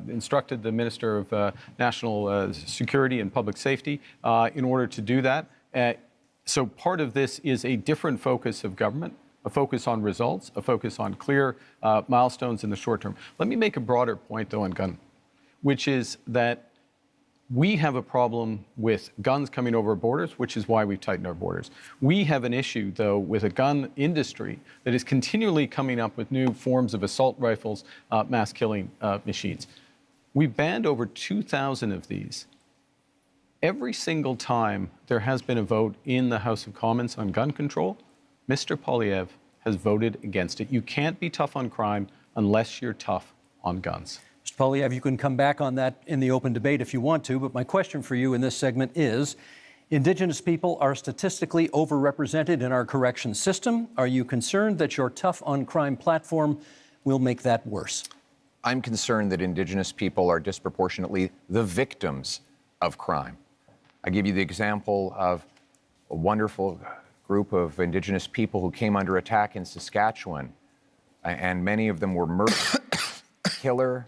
instructed the Minister of National Security and Public Safety in order to do that. So part of this is a different focus of government, a focus on results, a focus on clear milestones in the short term. Let me make a broader point, though, on gun, which is that we have a problem with guns coming over borders, which is why we've tightened our borders. We have an issue, though, with a gun industry that is continually coming up with new forms of assault rifles, mass killing machines. We've banned over 2,000 of these. Every single time there has been a vote in the House of Commons on gun control, Mr. Poilievre has voted against it. You can't be tough on crime unless you're tough on guns. Mr. Poilievre, you can come back on that in the open debate if you want to, but my question for you in this segment is, Indigenous people are statistically overrepresented in our correction system. Are you concerned that your tough on crime platform will make that worse? I'm concerned that Indigenous people are disproportionately the victims of crime. I give you the example of a wonderful group of Indigenous people who came under attack in Saskatchewan, and many of them were murdered. Killer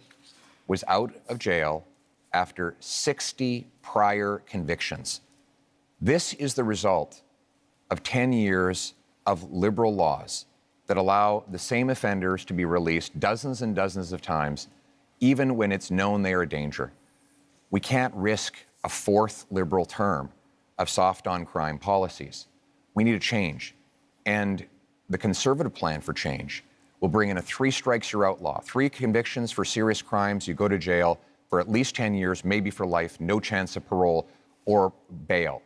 was out of jail after 60 prior convictions. This is the result of 10 years of liberal laws that allow the same offenders to be released dozens and dozens of times, even when it's known they are a danger. We can't risk a fourth liberal term of soft on crime policies. We need a change. And the Conservative plan for change will bring in a 3 strikes you're out law. 3 convictions for serious crimes, you go to jail for at least 10 years, maybe for life, no chance of parole or bail.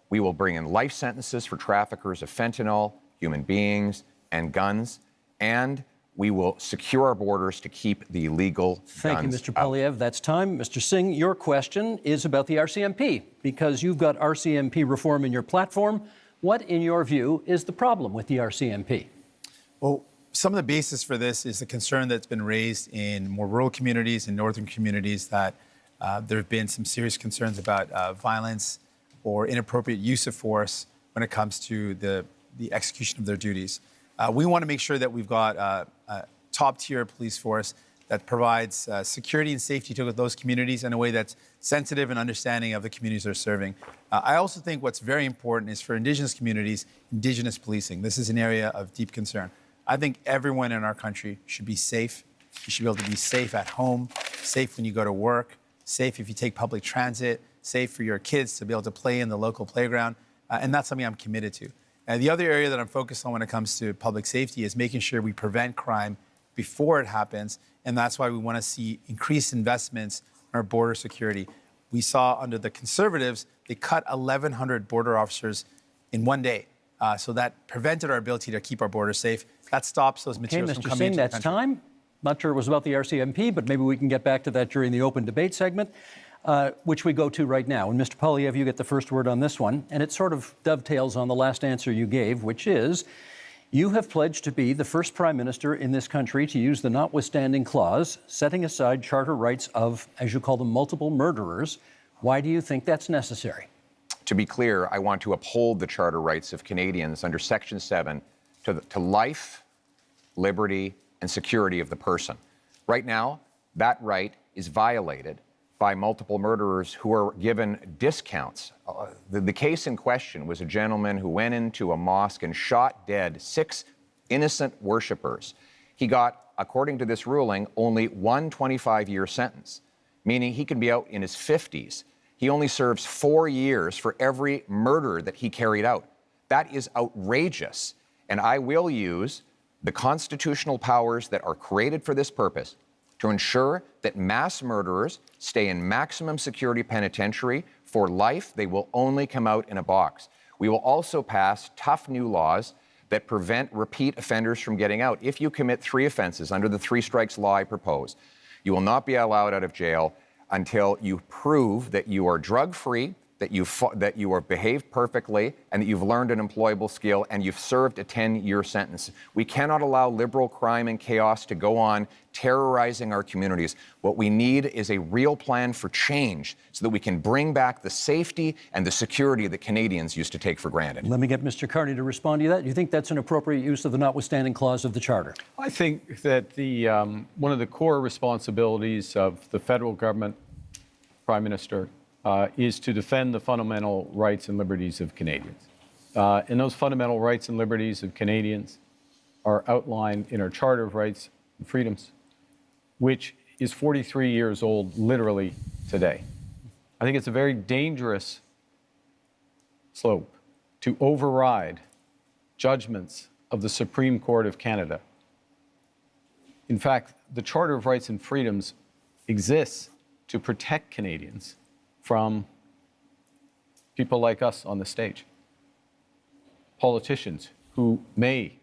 We will bring in life sentences for traffickers of fentanyl, human beings, and guns, and we will secure our borders to keep the illegal guns out. Thank you, Mr. Poilievre. That's time. Mr. Singh, your question is about the RCMP, because you've got RCMP reform in your platform. What, in your view, is the problem with the RCMP? Well, some of the basis for this is the concern that's been raised in more rural communities and northern communities that there have been some serious concerns about violence or inappropriate use of force when it comes to the execution of their duties. We want to make sure that we've got a top-tier police force that provides security and safety to those communities in a way that's sensitive and understanding of the communities they're serving. I also think what's very important is for Indigenous communities, Indigenous policing. This is an area of deep concern. I think everyone in our country should be safe. You should be able to be safe at home, safe when you go to work, safe if you take public transit, safe for your kids to be able to play in the local playground. And that's something I'm committed to. The other area that I'm focused on when it comes to public safety is making sure we prevent crime before it happens. And that's why we want to see increased investments in our border security. We saw under the Conservatives, they cut 1,100 border officers in one day. So that prevented our ability to keep our borders safe. That stops those materials from coming into the country. That's time. Not sure it was about the RCMP, but maybe we can get back to that during the open debate segment, which we go to right now. And Mr. Poilievre, you get the first word on this one. And it sort of dovetails on the last answer you gave, which is, you have pledged to be the first prime minister in this country to use the notwithstanding clause, setting aside charter rights of, as you call them, multiple murderers. Why do you think that's necessary? To be clear, I want to uphold the charter rights of Canadians under Section 7 to life, liberty, and security of the person. Right now, that right is violated by multiple murderers who are given discounts. The case in question was a gentleman who went into a mosque and shot dead 6 innocent worshipers. He got, according to this ruling, only one 25-year sentence, meaning he can be out in his 50s. He only serves 4 years for every murder that he carried out. That is outrageous. And I will use the constitutional powers that are created for this purpose to ensure that mass murderers stay in maximum security penitentiary for life. They will only come out in a box. We will also pass tough new laws that prevent repeat offenders from getting out. If you commit 3 offenses under the 3 strikes law I propose, you will not be allowed out of jail until you prove that you are drug-free, that you are behaved perfectly and that you've learned an employable skill and you've served a 10-year sentence. We cannot allow liberal crime and chaos to go on terrorizing our communities. What we need is a real plan for change so that we can bring back the safety and the security that Canadians used to take for granted. Let me get Mr. Carney to respond to that. Do you think that's an appropriate use of the notwithstanding clause of the Charter? I think that one of the core responsibilities of the federal government, Prime Minister, is to defend the fundamental rights and liberties of Canadians. And those fundamental rights and liberties of Canadians are outlined in our Charter of Rights and Freedoms, which is 43 years old literally today. I think it's a very dangerous slope to override judgments of the Supreme Court of Canada. In fact, the Charter of Rights and Freedoms exists to protect Canadians from people like us on the stage, politicians who may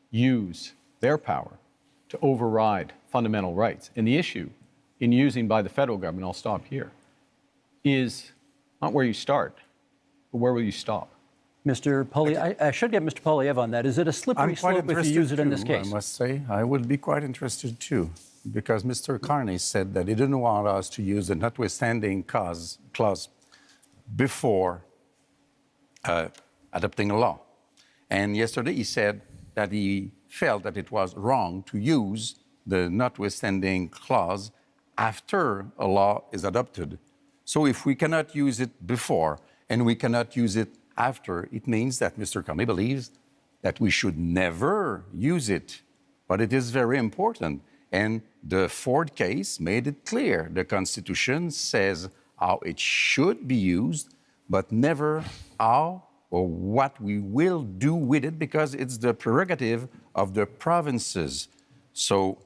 use their power to override fundamental rights. And the issue in using by the federal government, I'll stop here, is not where you start, but where will you stop? Mr. Poilievre, I should get Mr. Poilievre on that. Is it a slippery slope if you use it in this case? I must say, I would be quite interested too, because Mr. Carney said that he didn't want us to use the notwithstanding clause before adopting a law. And yesterday he said that he felt that it was wrong to use the notwithstanding clause after a law is adopted. So if we cannot use it before and we cannot use it after, it means that Mr. Carney believes that we should never use it. But it is very important. And the Ford case made it clear. The Constitution says how it should be used, but never how or what we will do with it, because it's the prerogative of the provinces. So,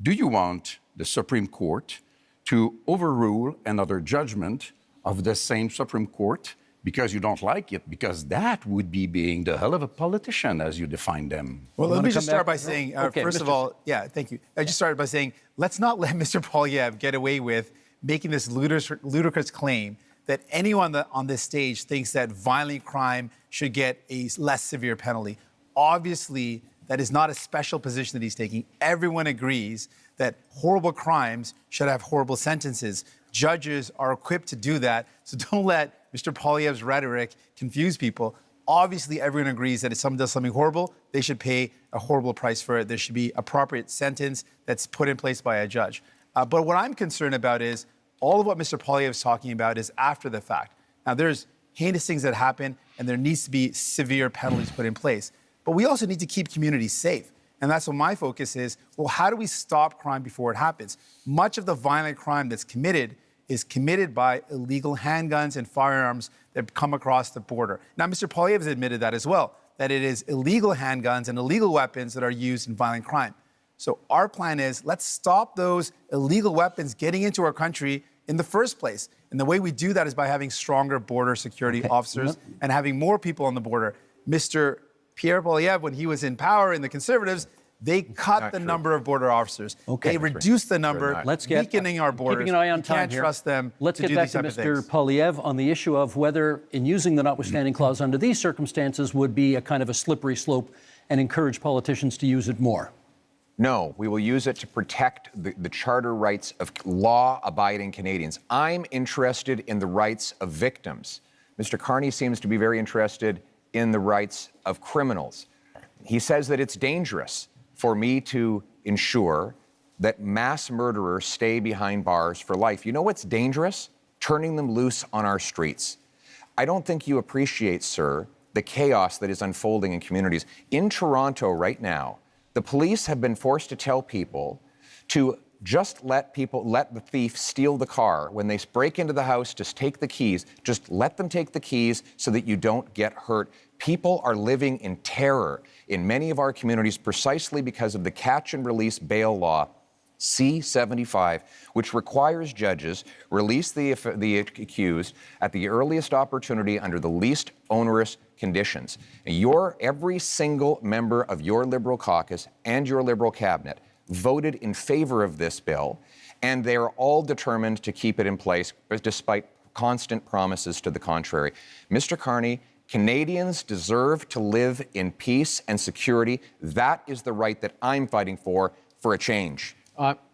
do you want the Supreme Court to overrule another judgment of the same Supreme Court because you don't like it? Because that would be being the hell of a politician as you define them. Well, let me just start by saying, first of all, thank you. I just started by saying, let's not let Mr. Poilievre get away with making this ludicrous claim that anyone on this stage thinks that violent crime should get a less severe penalty. Obviously, that is not a special position that he's taking. Everyone agrees that horrible crimes should have horrible sentences. Judges are equipped to do that, so don't let Mr. Poilievre's rhetoric confuse people. Obviously, everyone agrees that if someone does something horrible, they should pay a horrible price for it. There should be appropriate sentence that's put in place by a judge. But what I'm concerned about is all of what Mr. Poilievre is talking about is after the fact. Now, there's heinous things that happen, and there needs to be severe penalties put in place. But we also need to keep communities safe. And that's what my focus is. Well, how do we stop crime before it happens? Much of the violent crime that's committed is committed by illegal handguns and firearms that come across the border. Now, Mr. Poilievre has admitted that as well, that it is illegal handguns and illegal weapons that are used in violent crime. So our plan is, let's stop those illegal weapons getting into our country in the first place. And the way we do that is by having stronger border security officers and having more people on the border. Mr. Pierre Poilievre, when he was in power in the Conservatives, they cut the number of border officers. They reduced the number, weakening our borders. Keeping an eye on time can't trust them Let's to get do back these to type of Mr. things. Poilievre on the issue of whether, in using the notwithstanding clause under these circumstances, would be a kind of a slippery slope and encourage politicians to use it more. No, we will use it to protect the charter rights of law-abiding Canadians. I'm interested in the rights of victims. Mr. Carney seems to be very interested in the rights of criminals. He says that it's dangerous for me to ensure that mass murderers stay behind bars for life. You know what's dangerous? Turning them loose on our streets. I don't think you appreciate, sir, the chaos that is unfolding in communities. In Toronto right now, the police have been forced to tell people to just let the thief steal the car. When they break into the house, just take the keys. Just let them take the keys so that you don't get hurt. People are living in terror in many of our communities precisely because of the catch and release bail law, C-75, which requires judges release the accused at the earliest opportunity under the least onerous conditions. Every single member of your Liberal caucus and your Liberal cabinet voted in favor of this bill, and they're all determined to keep it in place despite constant promises to the contrary. Mr. Carney, Canadians deserve to live in peace and security. That is the right that I'm fighting for a change.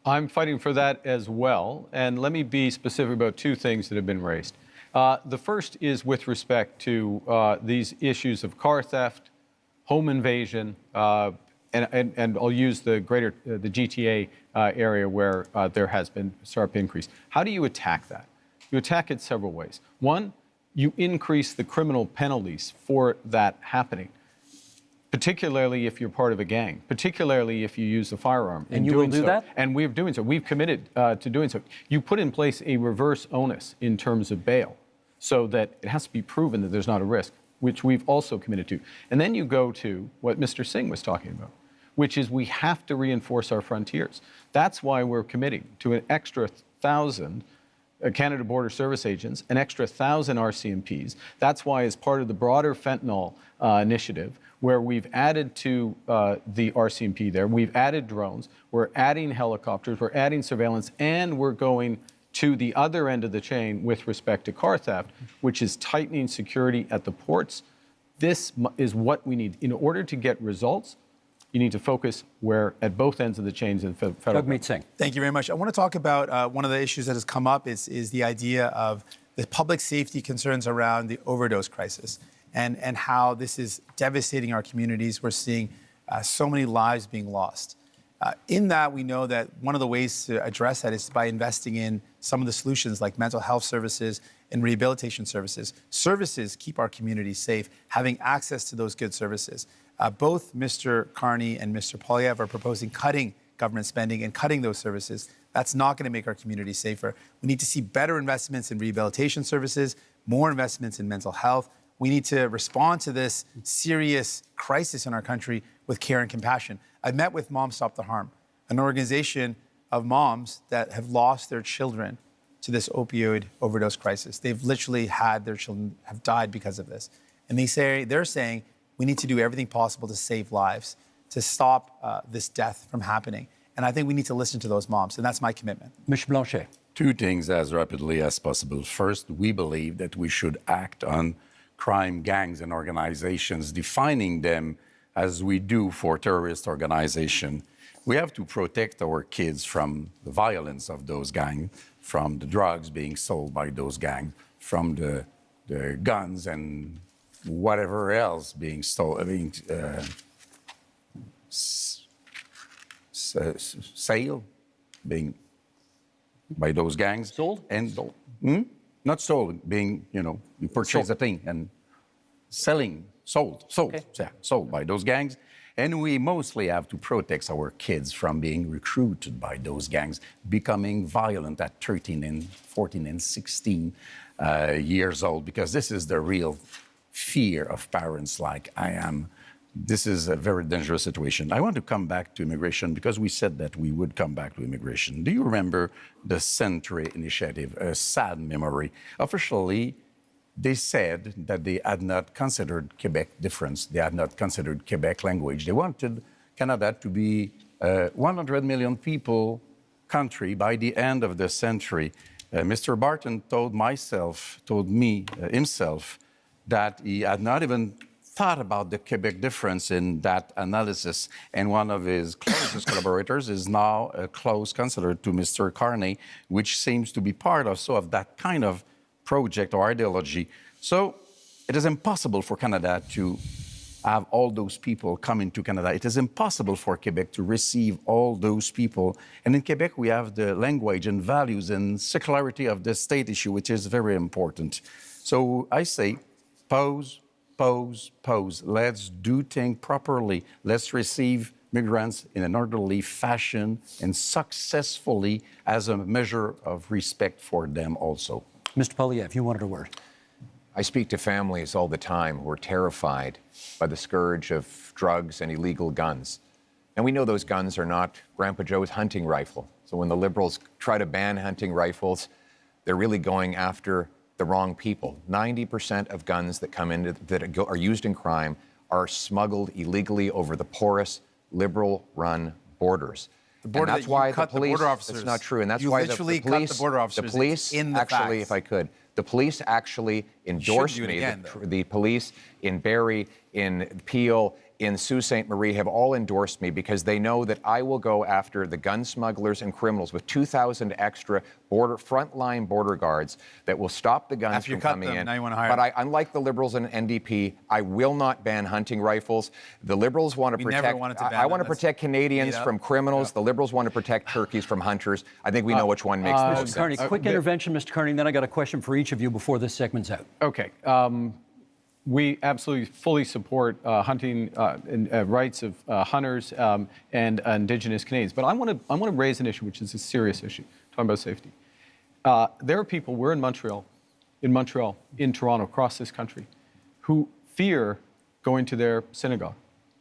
I'm fighting for that as well. And let me be specific about two things that have been raised. The first is with respect to these issues of car theft, home invasion, and I'll use the GTA area where there has been a sharp increase. How do you attack that? You attack it several ways. One, you increase the criminal penalties for that happening, particularly if you're part of a gang, particularly if you use a firearm. And you will do that? And we're doing so. We've committed to doing so. You put in place a reverse onus in terms of bail so that it has to be proven that there's not a risk, which we've also committed to. And then you go to what Mr. Singh was talking about, which is we have to reinforce our frontiers. That's why we're committing to an extra 1,000 Canada Border Service agents, an extra 1,000 RCMPs. That's why, as part of the broader fentanyl initiative, where we've added to the RCMP there, we've added drones, we're adding helicopters, we're adding surveillance, and we're going to the other end of the chain with respect to car theft, which is tightening security at the ports. This is what we need. In order to get results, you need to focus at both ends of the chains in federal government. Singh. Thank you very much. I want to talk about one of the issues that has come up is the idea of the public safety concerns around the overdose crisis and how this is devastating our communities. We're seeing so many lives being lost. In that, we know that one of the ways to address that is by investing in some of the solutions like mental health services and rehabilitation services. Services keep our communities safe, having access to those good services. Both Mr. Carney and Mr. Poilievre are proposing cutting government spending and cutting those services. That's not going to make our communities safer. We need to see better investments in rehabilitation services, more investments in mental health. We need to respond to this serious crisis in our country with care and compassion. I met with Moms Stop the Harm, an organization of moms that have lost their children to this opioid overdose crisis. They've literally had their children have died because of this. And they're saying we need to do everything possible to save lives, to stop this death from happening. And I think we need to listen to those moms, and that's my commitment. Mr. Blanchet. Two things as rapidly as possible. First, we believe that we should act on crime gangs and organizations, defining them as we do for terrorist organization. We have to protect our kids from the violence of those gangs, from the drugs being sold by those gangs, from the guns and whatever else being stolen, sale being by those gangs. Sold? And not sold, being, you purchase a thing and selling, sold, Okay. yeah, sold by those gangs. And we mostly have to protect our kids from being recruited by those gangs, becoming violent at 13 and 14 and 16 years old, because this is the real fear of parents like I am. This is a very dangerous situation. I want to come back to immigration because we said that we would come back to immigration. Do you remember the Century Initiative, a sad memory? Officially, they said that they had not considered Quebec difference. They had not considered Quebec language. They wanted Canada to be a 100 million people country by the end of the century. Mr. Barton told me himself, that he had not even thought about the Quebec difference in that analysis. And one of his closest collaborators is now a close counselor to Mr. Carney, which seems to be part also of that kind of project or ideology. So it is impossible for Canada to have all those people come into Canada. It is impossible for Quebec to receive all those people. And in Quebec, we have the language and values and secularity of the state issue, which is very important. So I say, pause. Let's do things properly. Let's receive migrants in an orderly fashion and successfully as a measure of respect for them also. Mr. Poilievre, you wanted a word. I speak to families all the time who are terrified by the scourge of drugs and illegal guns. And we know those guns are not Grandpa Joe's hunting rifle. So when the Liberals try to ban hunting rifles, they're really going after the wrong people. 90% of guns that come in that are used in crime are smuggled illegally over the porous, Liberal-run borders. The border, and that's why cut the police, the border officers. That's not true. And that's you why literally the police, cut the border officers. The police, in the actually, facts. if I could, The police actually endorsed do it me. again, The police in Barrie, in Peel, in Sault Ste. Marie have all endorsed me because they know that I will go after the gun smugglers and criminals with 2,000 extra frontline border guards that will stop the guns After you from cut coming them, in. now you wanna hire But them. unlike the Liberals and NDP, I will not ban hunting rifles. The Liberals want to We never protect. wanted to ban I want to them. protect Canadians Made up. from criminals. The Liberals want to protect turkeys from hunters. I think we know which one makes the most Mr. Carney, sense. quick intervention, Mr. Carney, and then I got a question for each of you before this segment's out. Okay. We absolutely fully support hunting rights of hunters and Indigenous Canadians. But I want to raise an issue, which is a serious issue, talking about safety. There are people, we're in Montreal, in Toronto, across this country, who fear going to their synagogue,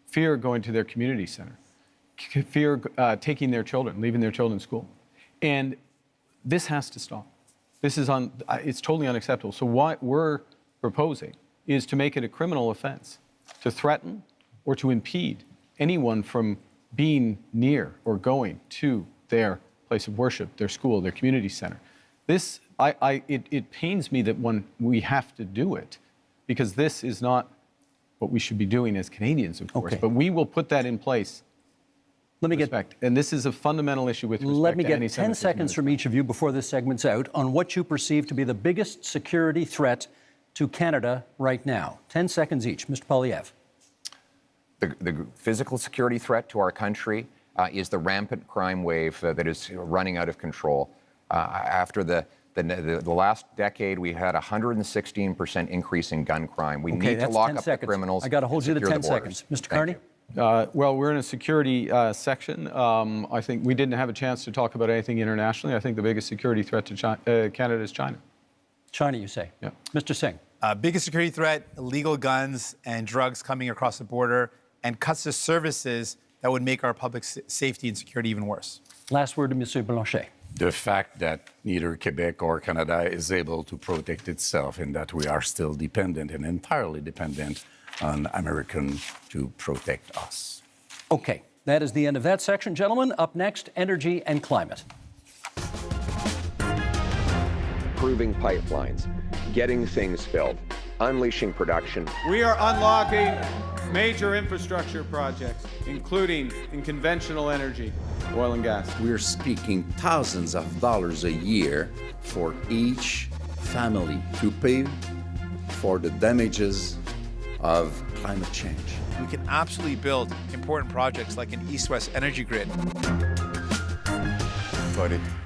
fear going to their community center, fear taking their children, leaving their children in school. And this has to stop. This is it's totally unacceptable. So what we're proposing is to make it a criminal offense to threaten or to impede anyone from being near or going to their place of worship, their school, their community center. This, it pains me that when we have to do it, because this is not what we should be doing as Canadians, of course, Okay. but we will put that in place. Let me get And this is a fundamental issue with respect Let me to get 10 anti-Semitism. seconds from each of you before this segment's out on what you perceive to be the biggest security threat to Canada right now. 10 seconds each. Mr. Poilievre. The physical security threat to our country is the rampant crime wave that is running out of control. After the last decade, we had a 116% increase in gun crime. We Okay, need to that's lock 10 up seconds. the criminals. I got to hold you to and 10 secure the borders. seconds. Mr. Thank Carney? you. Well, we're in a security section. I think we didn't have a chance to talk about anything internationally. I think the biggest security threat to Canada is China. China, you say? Yeah. Mr. Singh? Biggest security threat, illegal guns and drugs coming across the border and cuts to services that would make our public safety and security even worse. Last word to Monsieur Blanchet. The fact that neither Quebec or Canada is able to protect itself and that we are still dependent and entirely dependent on Americans to protect us. Okay, that is the end of that section. Gentlemen, up next, energy and climate. Improving pipelines, getting things built, unleashing production. We are unlocking major infrastructure projects, including in conventional energy, oil and gas. We're speaking thousands of dollars a year for each family to pay for the damages of climate change. We can absolutely build important projects like an east-west energy grid.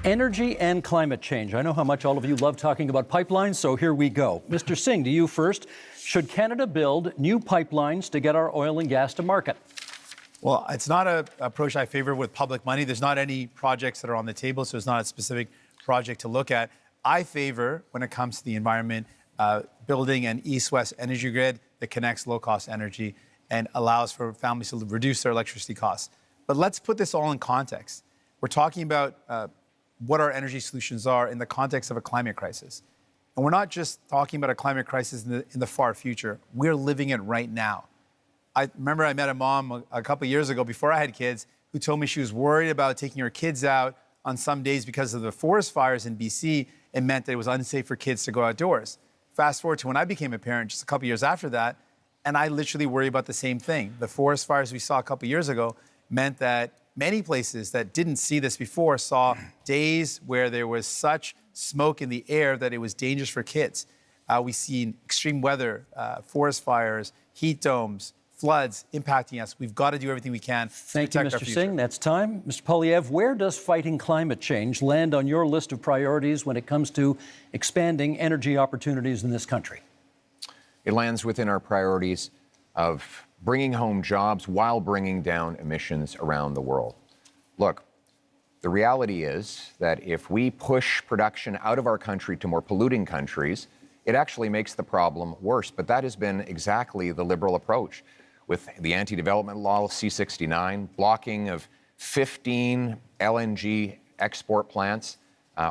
Energy and climate change. I know how much all of you love talking about pipelines, so here we go. Mr. Singh, to you first. Should Canada build new pipelines to get our oil and gas to market? Well, it's not an approach I favor with public money. There's not any projects that are on the table, so it's not a specific project to look at. I favor, when it comes to the environment, building an east-west energy grid that connects low-cost energy and allows for families to reduce their electricity costs. But let's put this all in context. We're talking about what our energy solutions are in the context of a climate crisis. And we're not just talking about a climate crisis in the far future. We're living it right now. I remember I met a mom a couple years ago before I had kids who told me she was worried about taking her kids out on some days because of the forest fires in BC. It meant that it was unsafe for kids to go outdoors. Fast forward to when I became a parent just a couple years after that, and I literally worry about the same thing. The forest fires we saw a couple years ago meant that many places that didn't see this before saw days where there was such smoke in the air that it was dangerous for kids. We've seen extreme weather, forest fires, heat domes, floods impacting us. We've got to do everything we can to Thank you, protect our Mr. future. Singh. That's time. Mr. Poilievre, where does fighting climate change land on your list of priorities when it comes to expanding energy opportunities in this country? It lands within our priorities of bringing home jobs while bringing down emissions around the world. Look, the reality is that if we push production out of our country to more polluting countries, it actually makes the problem worse. But that has been exactly the Liberal approach with the anti-development law, C-69, blocking of 15 LNG export plants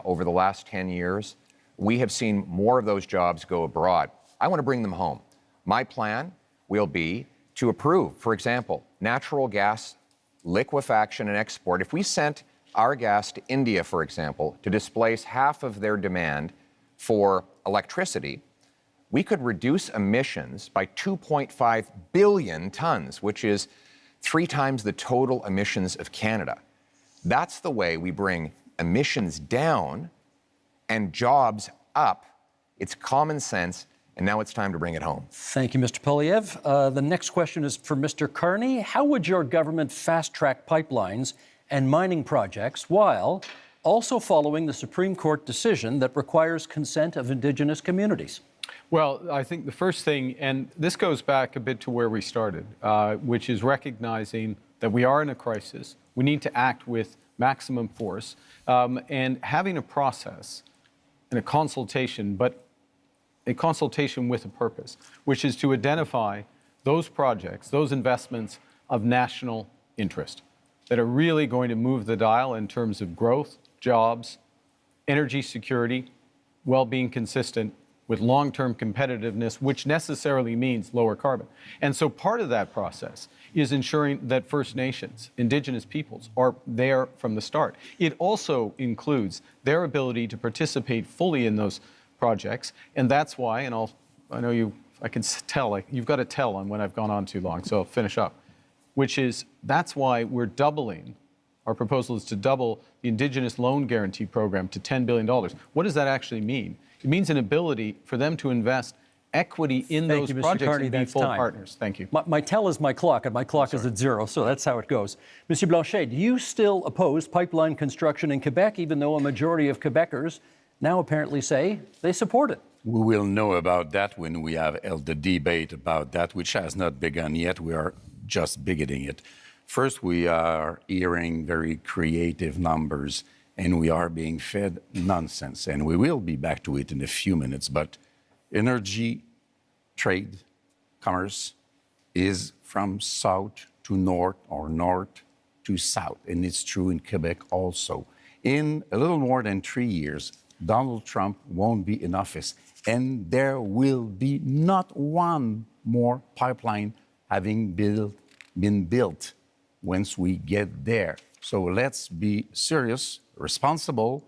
over the last 10 years. We have seen more of those jobs go abroad. I want to bring them home. My plan will be to approve, for example, natural gas liquefaction and export. If we sent our gas to India, for example, to displace half of their demand for electricity, we could reduce emissions by 2.5 billion tons, which is 3 times the total emissions of Canada. That's the way we bring emissions down and jobs up. It's common sense, and now it's time to bring it home. Thank you, Mr. Polyev. The next question is for Mr. Carney. How would your government fast-track pipelines and mining projects while also following the Supreme Court decision that requires consent of Indigenous communities? Well, I think the first thing, and this goes back a bit to where we started, which is recognizing that we are in a crisis. We need to act with maximum force, and having a process and a consultation, but a consultation with a purpose, which is to identify those projects, those investments of national interest that are really going to move the dial in terms of growth, jobs, energy security, while being consistent with long-term competitiveness, which necessarily means lower carbon. And so part of that process is ensuring that First Nations, Indigenous peoples, are there from the start. It also includes their ability to participate fully in those projects, and that's why, and I can tell, like, you've got to tell on when I've gone on too long, so I'll finish up, which is, that's why we're doubling, our proposal is to double the Indigenous Loan Guarantee Program to $10 billion. What does that actually mean? It means an ability for them to invest equity in those projects and be full partners. Thank you. My tell is my clock, and my clock is at 0, so that's how it goes. Monsieur Blanchet, do you still oppose pipeline construction in Quebec, even though a majority of Quebecers now apparently say they support it? We will know about that when we have held the debate about that, which has not begun yet. We are just beginning it. First, we are hearing very creative numbers, and we are being fed nonsense. And we will be back to it in a few minutes. But energy, trade, commerce is from south to north or north to south. And it's true in Quebec also. In a little more than 3 years, Donald Trump won't be in office. And there will be not one more pipeline having been built once we get there. So let's be serious, responsible,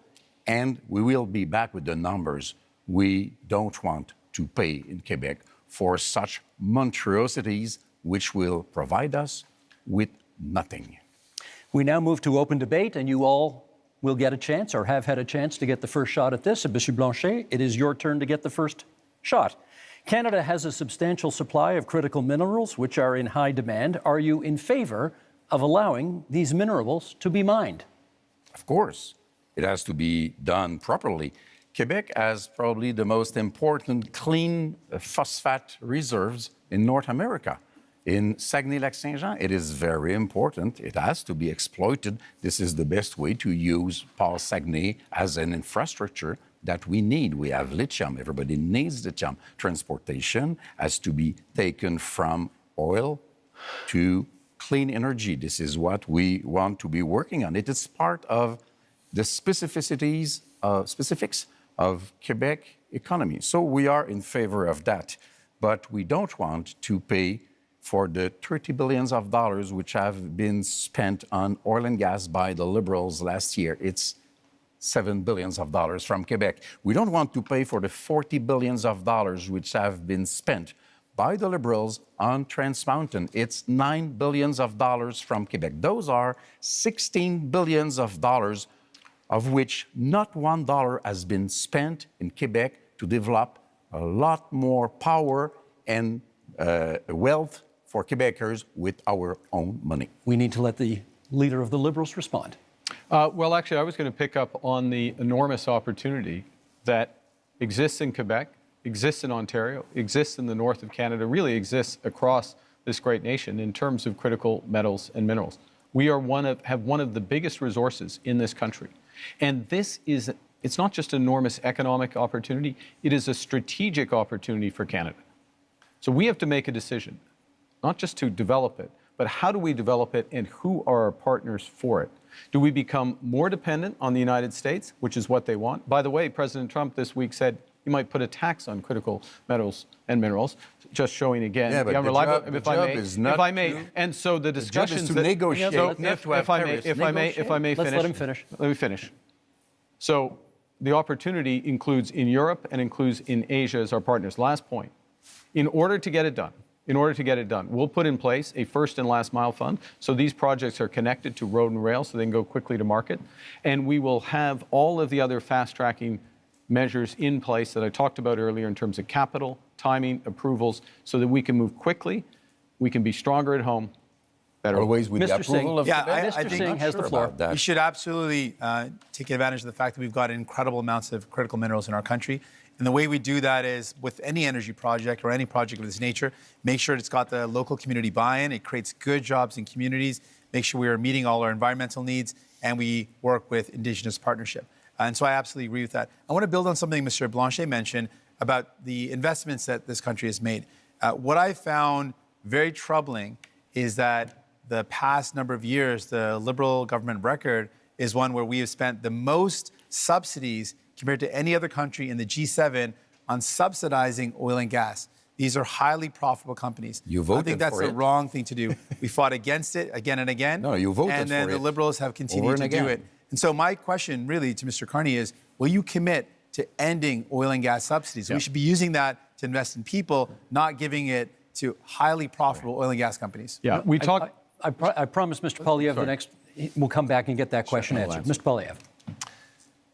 and we will be back with the numbers. We don't want to pay in Quebec for such monstrosities which will provide us with nothing. We now move to open debate, and you all will get a chance, or have had a chance, to get the first shot at this. And Monsieur Blanchet, it is your turn to get the first shot. Canada has a substantial supply of critical minerals which are in high demand. Are you in favor of allowing these minerals to be mined? Of course, it has to be done properly. Quebec has probably the most important clean phosphate reserves in North America. In Saguenay-Lac-Saint-Jean, it is very important. It has to be exploited. This is the best way to use Paul Saguenay as an infrastructure that we need. We have lithium. Everybody needs lithium. Transportation has to be taken from oil to clean energy. This is what we want to be working on. It is part of the specifics of Quebec economy. So we are in favor of that. But we don't want to pay for the $30 billion which have been spent on oil and gas by the Liberals last year. It's $7 billion from Quebec. We don't want to pay for the $40 billion which have been spent by the Liberals on Trans Mountain. It's $9 billion from Quebec. Those are $16 billion of which not $1 has been spent in Quebec to develop a lot more power and wealth for Quebecers with our own money. We need to let the leader of the Liberals respond. Well, actually, I was going to pick up on the enormous opportunity that exists in Quebec, exists in Ontario, exists in the north of Canada, really exists across this great nation in terms of critical metals and minerals. We are have one of the biggest resources in this country. And it's not just an enormous economic opportunity, it is a strategic opportunity for Canada. So we have to make a decision, not just to develop it, but how do we develop it and who are our partners for it? Do we become more dependent on the United States, which is what they want? By the way, President Trump this week said he might put a tax on critical metals and minerals, just showing again. Yeah, but the job is not and so the discussions to negotiate. If I may finish. Let's let him finish. Let me finish. So the opportunity includes in Europe and includes in Asia as our partners. Last point. In order to get it done, we'll put in place a first and last mile fund. So these projects are connected to road and rail so they can go quickly to market. And we will have all of the other fast tracking measures in place that I talked about earlier in terms of capital, timing, approvals, so that we can move quickly, we can be stronger at home, better. Always with the Mr. Singh. approval of Yeah, Quebec. I Mr. think Singh has the floor. we should absolutely take advantage of the fact that we've got incredible amounts of critical minerals in our country. And the way we do that is with any energy project or any project of this nature, make sure it's got the local community buy-in. It creates good jobs in communities, make sure we are meeting all our environmental needs, and we work with Indigenous partnership. And so I absolutely agree with that. I want to build on something Mr. Blanchet mentioned about the investments that this country has made. What I found very troubling is that the past number of years, the Liberal government record is one where we have spent the most subsidies compared to any other country in the G7 on subsidizing oil and gas. These are highly profitable companies. You voted I think that's for the it. wrong thing to do. We fought against it again and again. No, you voted and then for the it Liberals have over continued and to do again. it. And so my question really to Mr. Carney is, will you commit to ending oil and gas subsidies? Yeah. We should be using that to invest in people, not giving it to highly profitable oil and gas companies. Yeah, we talked. I promised Mr. Polyev the next. We'll come back and get that question answered. Mr. Polyev.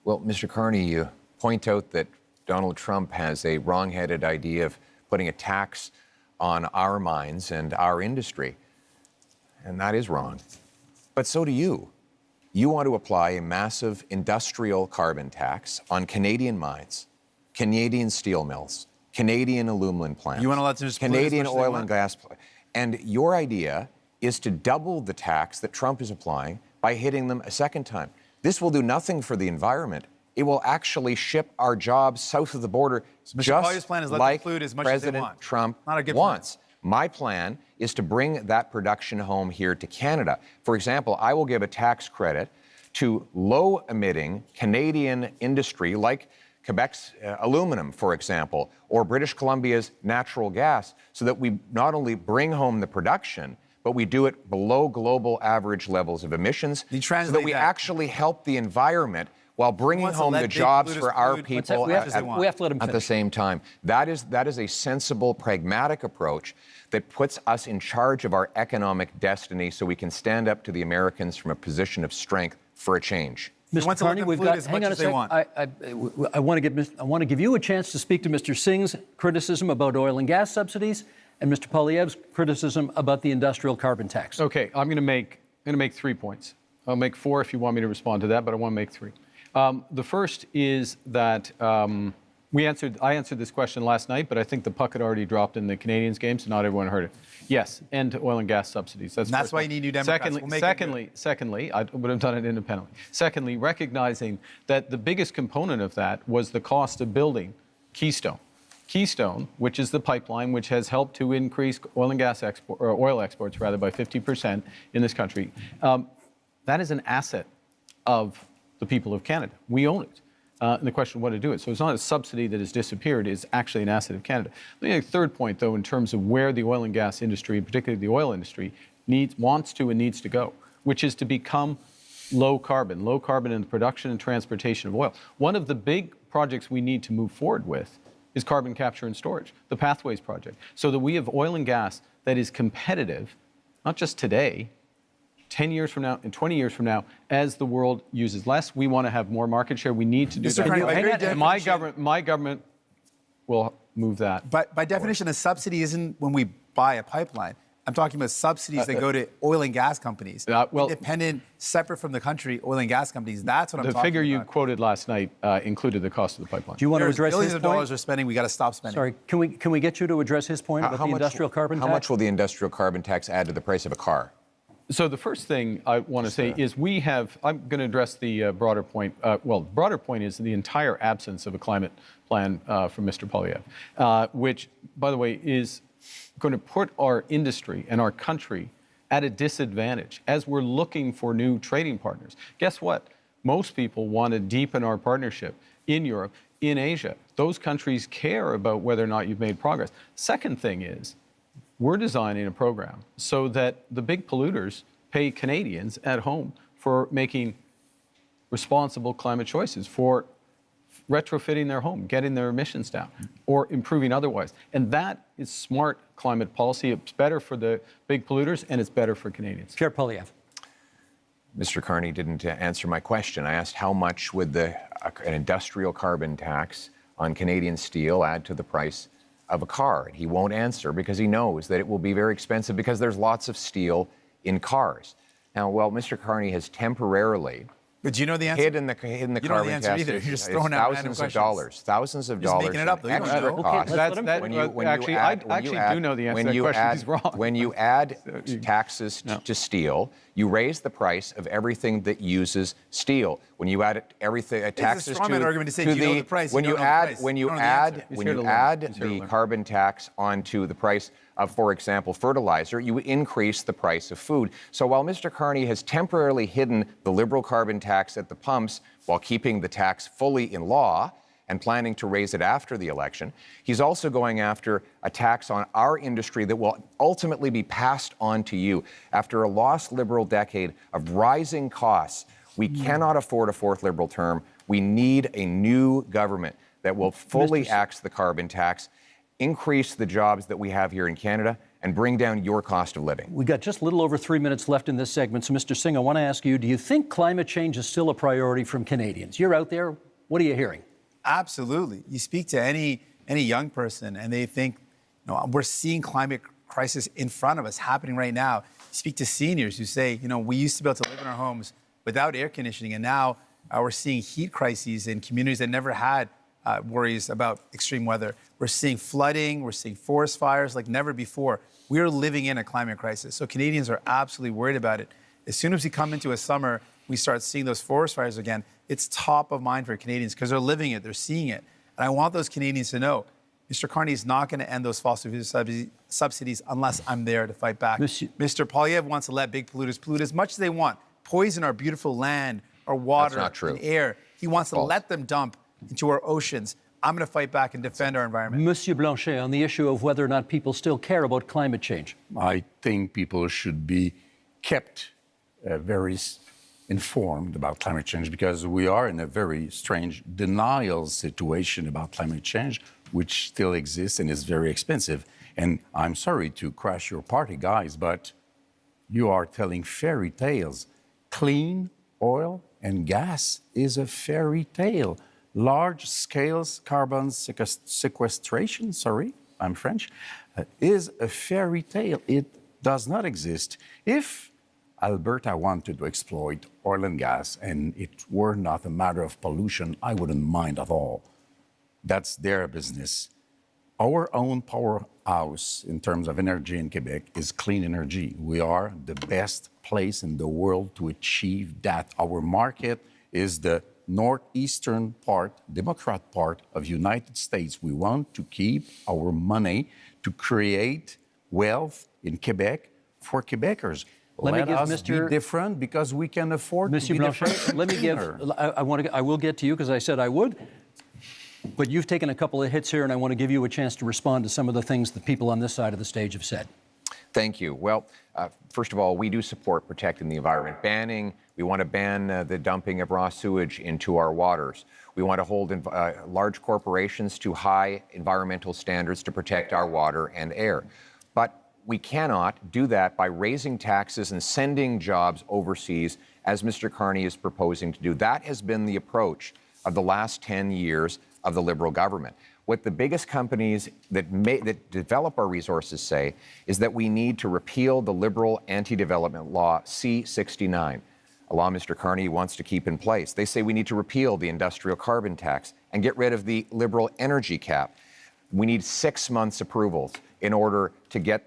Well, Mr. Carney, you point out that Donald Trump has a wrong-headed idea of putting a tax on our mines and our industry. And that is wrong. But so do you. You want to apply a massive industrial carbon tax on Canadian mines, Canadian steel mills, Canadian aluminum plants, You want to let them just pollute as Canadian much as they oil want? and gas. And your idea is to double the tax that Trump is applying by hitting them a second time. This will do nothing for the environment. It will actually ship our jobs south of the border, Mr. just Polyev's plan is let them like pollute as much as they President want. Trump Not a good plan. wants. My plan is to bring that production home here to Canada. For example, I will give a tax credit to low-emitting Canadian industry like Quebec's aluminum, for example, or British Columbia's natural gas, so that we not only bring home the production, but we do it below global average levels of emissions, You so translate that we that. actually help the environment while bringing wants to home let the big jobs polluters for our pollute people we have to let him at the finish. same time. That is a sensible, pragmatic approach that puts us in charge of our economic destiny so we can stand up to the Americans from a position of strength for a change. Mr. want to let Carney, them we've pollute got. as Hang much on a as they second. want. I want to give you a chance to speak to Mr. Singh's criticism about oil and gas subsidies and Mr. Polyev's criticism about the industrial carbon tax. Okay, I'm going to make 3 points. I'll make 4 if you want me to respond to that, but I want to make 3. The first is that I answered this question last night, but I think the puck had already dropped in the Canadians game, so not everyone heard it. Yes, end to oil and gas subsidies. And that's first why one. you need New Democrats. We'll make it Secondly, I would have done it independently. Secondly, recognizing that the biggest component of that was the cost of building Keystone. Keystone, which is the pipeline which has helped to increase oil and gas oil exports rather by 50% in this country, that is an asset of the people of Canada. We own it. And the question of what to do it. So it's not a subsidy that has disappeared, it's actually an asset of Canada. Let me make a third point, though, in terms of where the oil and gas industry, particularly the oil industry, wants to and needs to go, which is to become low carbon in the production and transportation of oil. One of the big projects we need to move forward with is carbon capture and storage, the Pathways project, so that we have oil and gas that is competitive, not just today, 10 years from now and 20 years from now, as the world uses less. We want to have more market share. We need to do Mr. that. Carney, by very And my government will move that. But by definition, a subsidy isn't when we buy a pipeline. I'm talking about subsidies that go to oil and gas companies. Independent, separate from the country, oil and gas companies. That's what I'm The talking figure you about. quoted last night included the cost of the pipeline. Do you want to There's address billions his of point? dollars we're spending. We got to stop spending. Sorry, can we get you to address his point about the industrial carbon tax? How much will the industrial carbon tax add to the price of a car? So the first thing I want to say is I'm going to address the broader point. The broader point is the entire absence of a climate plan from Mr. Polyev, which, by the way, is going to put our industry and our country at a disadvantage as we're looking for new trading partners. Guess what? Most people want to deepen our partnership in Europe, in Asia. Those countries care about whether or not you've made progress. Second thing is, we're designing a program so that the big polluters pay Canadians at home for making responsible climate choices, for retrofitting their home, getting their emissions down, or improving otherwise. And that is smart climate policy. It's better for the big polluters, and it's better for Canadians. Pierre Poilievre. Mr. Carney didn't answer my question. I asked how much would an industrial carbon tax on Canadian steel add to the price of a car? And he won't answer because he knows that it will be very expensive because there's lots of steel in cars. Now, well, Mr. Carney has temporarily But do you know the answer? hidden the You don't know the carbon answer tax. either. You're just It's throwing out random thousands of questions. dollars, thousands of Just dollars. making it up, though. You don't extra know. costs. Okay, let him That- finish. I do know the answer to that question. He's wrong. When you add taxes to steel, you raise the price of everything that uses steel. When you add everything taxes straw man argument to say, to do you know the price? when You you don't know the add price. when You you don't know the answer. add when here to you learn. add He's here to the learn. carbon tax onto the price of, for example, fertilizer, you increase the price of food. So while Mr. Carney has temporarily hidden the Liberal carbon tax at the pumps while keeping the tax fully in law and planning to raise it after the election, he's also going after a tax on our industry that will ultimately be passed on to you. After a lost Liberal decade of rising costs, we cannot afford a fourth Liberal term. We need a new government that will fully axe the carbon tax, increase the jobs that we have here in Canada, and bring down your cost of living. We've got just a little over 3 minutes left in this segment. So, Mr. Singh, I want to ask you, do you think climate change is still a priority from Canadians? You're out there. What are you hearing? Absolutely. You speak to any young person and they think, we're seeing climate crisis in front of us happening right now. You speak to seniors who say, we used to be able to live in our homes without air conditioning, and now we're seeing heat crises in communities that never had worries about extreme weather. We're seeing flooding, we're seeing forest fires like never before. We are living in a climate crisis. So Canadians are absolutely worried about it. As soon as we come into a summer, we start seeing those forest fires again. It's top of mind for Canadians because they're living it, they're seeing it. And I want those Canadians to know, Mr. Carney is not going to end those fossil fuel subsidies unless I'm there to fight back. Mr. Poilievre wants to let big polluters pollute as much as they want, poison our beautiful land, our water, That's not true. and air. He wants to let them dump into our oceans. I'm going to fight back and defend our environment. Monsieur Blanchet, on the issue of whether or not people still care about climate change. I think people should be kept very informed about climate change because we are in a very strange denial situation about climate change, which still exists and is very expensive. And I'm sorry to crash your party, guys, but you are telling fairy tales. Clean oil and gas is a fairy tale. Large-scale carbon sequestration, sorry, I'm French, is a fairy tale. It does not exist. If Alberta wanted to exploit oil and gas and it were not a matter of pollution, I wouldn't mind at all. That's their business. Our own powerhouse in terms of energy in Quebec is clean energy. We are the best place in the world to achieve that. Our market is the northeastern part, Democrat part of United States. We want to keep our money to create wealth in Quebec for Quebecers. Let us be different because we can afford to be different. Let me give. I will get to you because I said I would. But you've taken a couple of hits here, and I want to give you a chance to respond to some of the things that people on this side of the stage have said. Thank you. Well, first of all, we do support protecting the environment. We want to ban the dumping of raw sewage into our waters. We want to hold large corporations to high environmental standards to protect our water and air. But we cannot do that by raising taxes and sending jobs overseas, as Mr. Carney is proposing to do. That has been the approach of the last 10 years of the Liberal government. What the biggest companies that develop our resources say is that we need to repeal the Liberal anti-development law C-69, a law Mr. Carney wants to keep in place. They say we need to repeal the industrial carbon tax and get rid of the Liberal energy cap. We need 6 months approvals in order to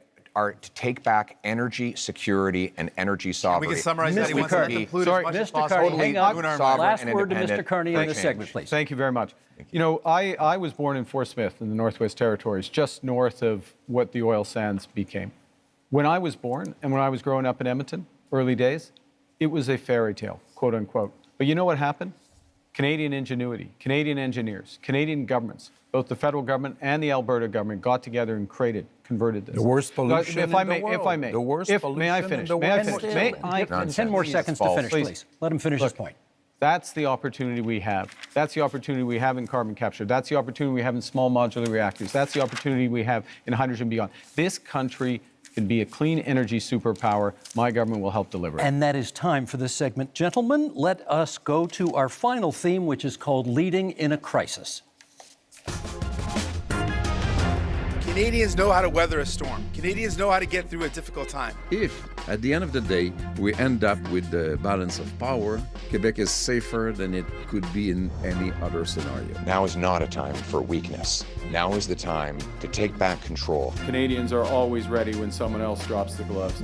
take back energy security and energy sovereignty. We can summarize that. He wants to let them pollute as much as Mr. possible. Carney, hang on. Last and word to Mr. independent Carney in this change. segment, please. Thank you very much. You know, I was born in Fort Smith in the Northwest Territories, just north of what the oil sands became. When I was born and when I was growing up in Edmonton, early days, it was a fairy tale, quote unquote. But you know what happened? Canadian ingenuity, Canadian engineers, Canadian governments, both the federal government and the Alberta government got together and converted this. The worst pollution If I in the may, world. If I may. The worst pollution May I in finish? the May I world. finish? May I finish? 10 more seconds to finish, please. Let him finish his point. That's the opportunity we have. That's the opportunity we have in carbon capture. That's the opportunity we have in small modular reactors. That's the opportunity we have in hydrogen beyond. This country can be a clean energy superpower. My government will help deliver it. And that is time for this segment. Gentlemen, let us go to our final theme, which is called Leading in a Crisis. Canadians know how to weather a storm. Canadians know how to get through a difficult time. If, at the end of the day, we end up with the balance of power, Quebec is safer than it could be in any other scenario. Now is not a time for weakness. Now is the time to take back control. Canadians are always ready when someone else drops the gloves.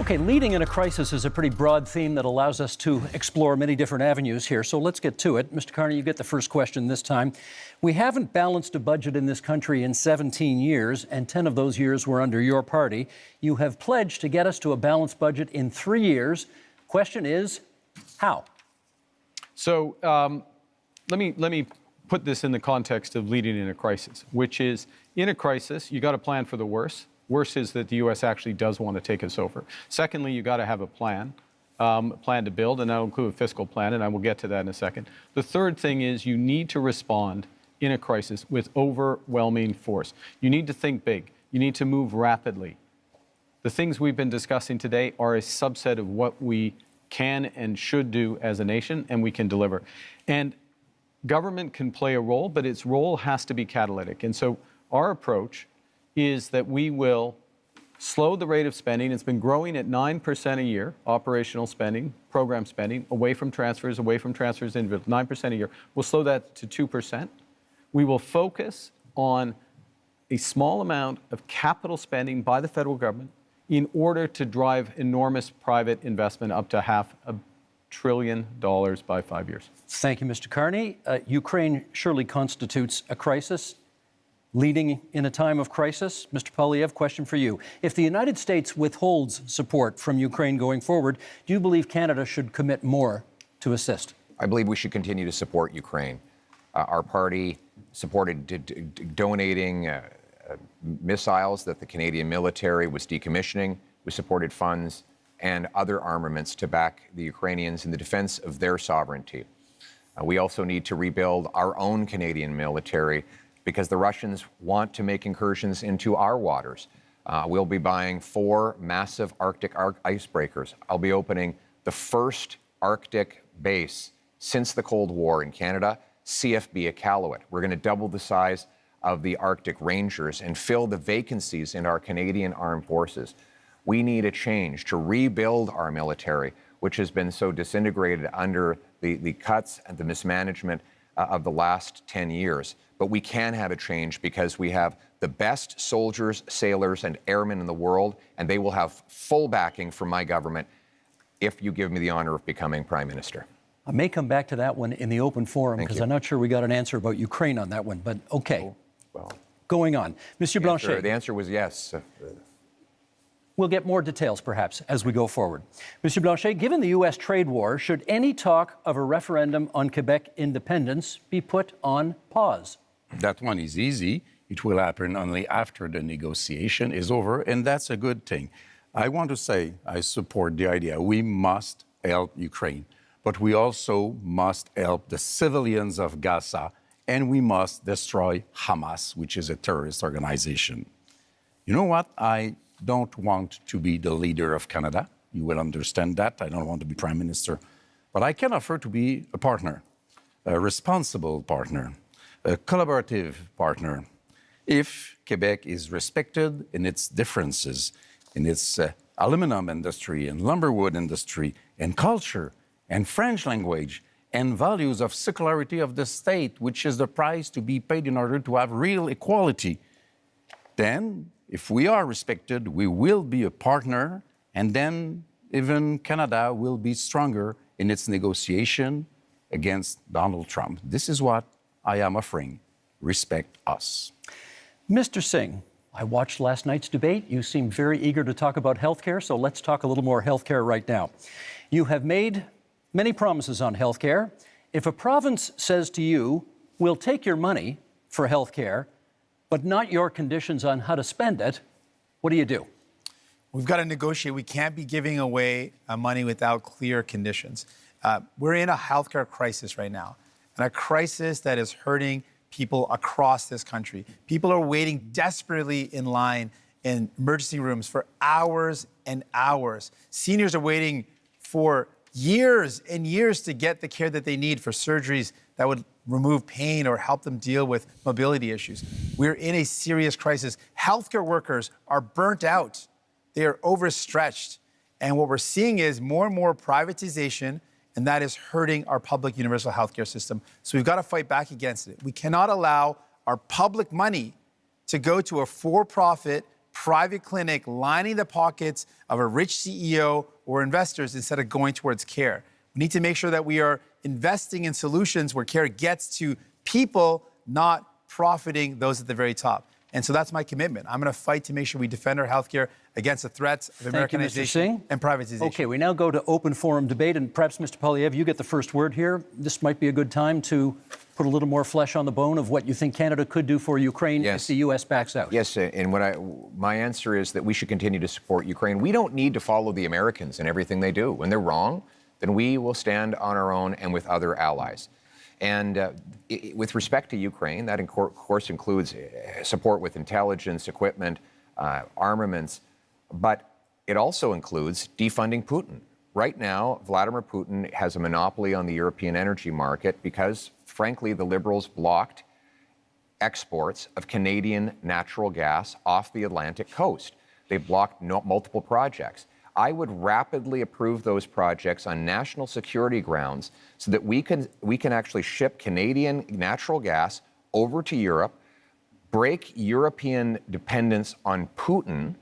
Okay, leading in a crisis is a pretty broad theme that allows us to explore many different avenues here. So let's get to it. Mr. Carney, you get the first question this time. We haven't balanced a budget in this country in 17 years, and 10 of those years were under your party. You have pledged to get us to a balanced budget in 3 years. Question is, how? So let me put this in the context of leading in a crisis, which is, in a crisis, you got to plan for the worst. Worst is that the U.S. actually does want to take us over. Secondly, you got to have a plan to build, and that'll include a fiscal plan, and I will get to that in a second. The third thing is you need to respond in a crisis with overwhelming force. You need to think big. You need to move rapidly. The things we've been discussing today are a subset of what we can and should do as a nation, and we can deliver. And government can play a role, but its role has to be catalytic. And so our approach is that we will slow the rate of spending. It's been growing at 9% a year, operational spending, program spending, away from transfers individual, 9% a year. We'll slow that to 2%. We will focus on a small amount of capital spending by the federal government in order to drive enormous private investment up to $500 billion by 5 years. Thank you, Mr. Carney. Ukraine surely constitutes a crisis. Leading in a time of crisis, Mr. Poilievre, question for you. If the United States withholds support from Ukraine going forward, do you believe Canada should commit more to assist? I believe we should continue to support Ukraine. Our party supported donating missiles that the Canadian military was decommissioning. We supported funds and other armaments to back the Ukrainians in the defense of their sovereignty. We also need to rebuild our own Canadian military because the Russians want to make incursions into our waters. We'll be buying 4 massive Arctic icebreakers. I'll be opening the first Arctic base since the Cold War in Canada, CFB Iqaluit. We're going to double the size of the Arctic Rangers and fill the vacancies in our Canadian armed forces. We need a change to rebuild our military, which has been so disintegrated under the cuts and the mismanagement of the last 10 years. But we can have a change because we have the best soldiers, sailors, and airmen in the world, and they will have full backing from my government if you give me the honor of becoming Prime Minister. I may come back to that one in the open forum because I'm not sure we got an answer about Ukraine on that one, but okay. Oh, well, going on. Monsieur Blanchet. The answer was yes. We'll get more details, perhaps, as we go forward. Monsieur Blanchet, given the U.S. trade war, should any talk of a referendum on Quebec independence be put on pause? That one is easy. It will happen only after the negotiation is over, and that's a good thing. I want to say I support the idea we must help Ukraine, but we also must help the civilians of Gaza, and we must destroy Hamas, which is a terrorist organization. You know what? I don't want to be the leader of Canada. You will understand that. I don't want to be Prime Minister. But I can offer to be a partner, a responsible partner, a collaborative partner. If Quebec is respected in its differences, in its aluminum industry and lumberwood industry and culture and French language and values of secularity of the state, which is the price to be paid in order to have real equality, then if we are respected, we will be a partner, and then even Canada will be stronger in its negotiation against Donald Trump. This is what I am offering. Respect us. Mr. Singh, I watched last night's debate. You seem very eager to talk about healthcare, so let's talk a little more healthcare right now. You have made many promises on healthcare. If a province says to you, we'll take your money for healthcare, but not your conditions on how to spend it, what do you do? We've got to negotiate. We can't be giving away money without clear conditions. We're in a healthcare crisis right now, and a crisis that is hurting people across this country. People are waiting desperately in line in emergency rooms for hours and hours. Seniors are waiting for years and years to get the care that they need for surgeries that would remove pain or help them deal with mobility issues. We're in a serious crisis. Healthcare workers are burnt out. They are overstretched. And what we're seeing is more and more privatization, and that is hurting our public universal healthcare system. So we've got to fight back against it. We cannot allow our public money to go to a for-profit private clinic lining the pockets of a rich CEO or investors instead of going towards care. We need to make sure that we are investing in solutions where care gets to people, not profiting those at the very top. And so that's my commitment. I'm going to fight to make sure we defend our healthcare against the threats of Americanization and privatization. Okay, we now go to open forum debate, and perhaps, Mr. Poilievre, you get the first word here. This might be a good time to put a little more flesh on the bone of what you think Canada could do for Ukraine if the U.S. backs out. Yes, and my answer is that we should continue to support Ukraine. We don't need to follow the Americans in everything they do. When they're wrong, then we will stand on our own and with other allies. And with respect to Ukraine, that of course includes support with intelligence, equipment, armaments, but it also includes defunding Putin. Right now, Vladimir Putin has a monopoly on the European energy market because, frankly, the Liberals blocked exports of Canadian natural gas off the Atlantic coast. They blocked multiple projects. I would rapidly approve those projects on national security grounds so that we can actually ship Canadian natural gas over to Europe, break European dependence on Putin,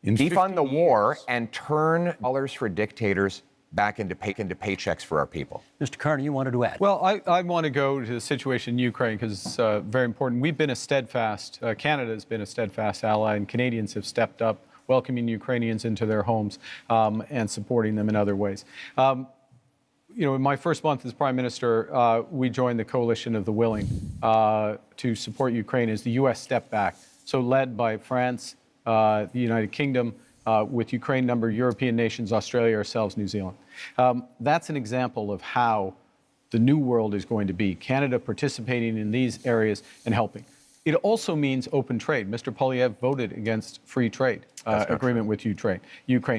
defund the war, and turn dollars for dictators back into paychecks for our people. Mr. Carney, you wanted to add? Well, I want to go to the situation in Ukraine because it's very important. We've been a steadfast, Canada has been a steadfast ally, and Canadians have stepped up, welcoming Ukrainians into their homes and supporting them in other ways. In my first month as Prime Minister, we joined the coalition of the willing to support Ukraine as the U.S. stepped back. So led by France, the United Kingdom, with Ukraine numbered European nations, Australia, ourselves, New Zealand. That's an example of how the new world is going to be. Canada participating in these areas and helping. It also means open trade. Mr. Poilievre voted against free trade agreement with Ukraine.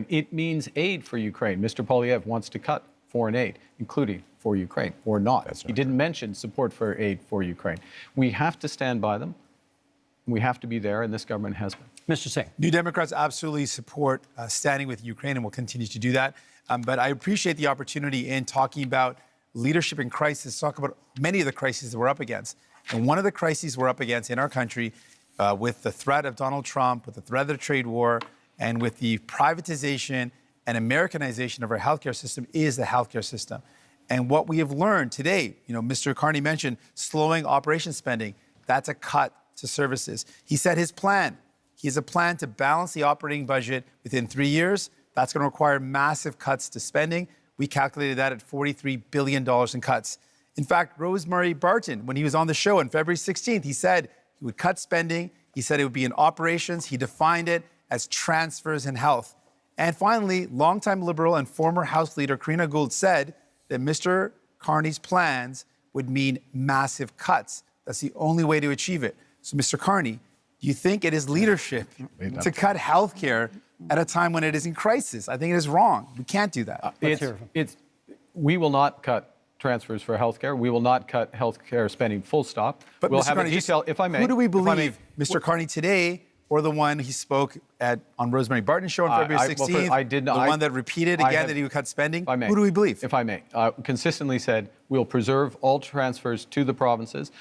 It means aid for Ukraine. Mr. Poilievre wants to cut foreign aid, including for Ukraine, or not. He didn't mention support for aid for Ukraine. We have to stand by them. We have to be there, and this government has been. Mr. Singh. New Democrats absolutely support standing with Ukraine and will continue to do that. But I appreciate the opportunity in talking about leadership in crisis, talk about many of the crises that we're up against. And one of the crises we're up against in our country with the threat of Donald Trump, with the threat of the trade war, and with the privatization and Americanization of our healthcare system is the healthcare system. And what we have learned today, Mr. Carney mentioned slowing operation spending. That's a cut to services. He said his plan. He has a plan to balance the operating budget within 3 years. That's going to require massive cuts to spending. We calculated that at $43 billion in cuts. In fact, Rosemary Barton, when he was on the show on February 16th, he said he would cut spending. He said it would be in operations. He defined it as transfers in health. And finally, longtime Liberal and former House Leader Karina Gould said that Mr. Carney's plans would mean massive cuts. That's the only way to achieve it. So, Mr. Carney, do you think it is leadership to cut health care at a time when it is in crisis? I think it is wrong. We can't do that. We will not cut transfers for healthcare. We will not cut healthcare spending, full stop. But we'll Mr. have Carney, a detail, if I may. Who do we believe, Mr. Carney today, or the one he spoke on Rosemary Barton's show on February 16th, the one that repeated again that he would cut spending? Who do we believe? If I may, consistently said we'll preserve all transfers to the provinces,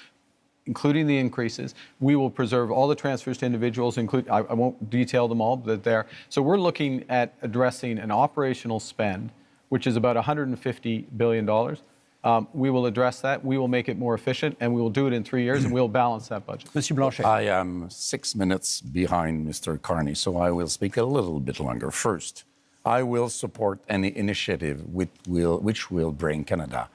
including the increases. We will preserve all the transfers to individuals, I won't detail them all, but they're. So we're looking at addressing an operational spend, which is about $150 billion. We will address that. We will make it more efficient, and we will do it in 3 years, and we'll balance that budget. Monsieur Blanchet. I am 6 minutes behind Mr. Carney, so I will speak a little bit longer. First, I will support any initiative which will bring Canada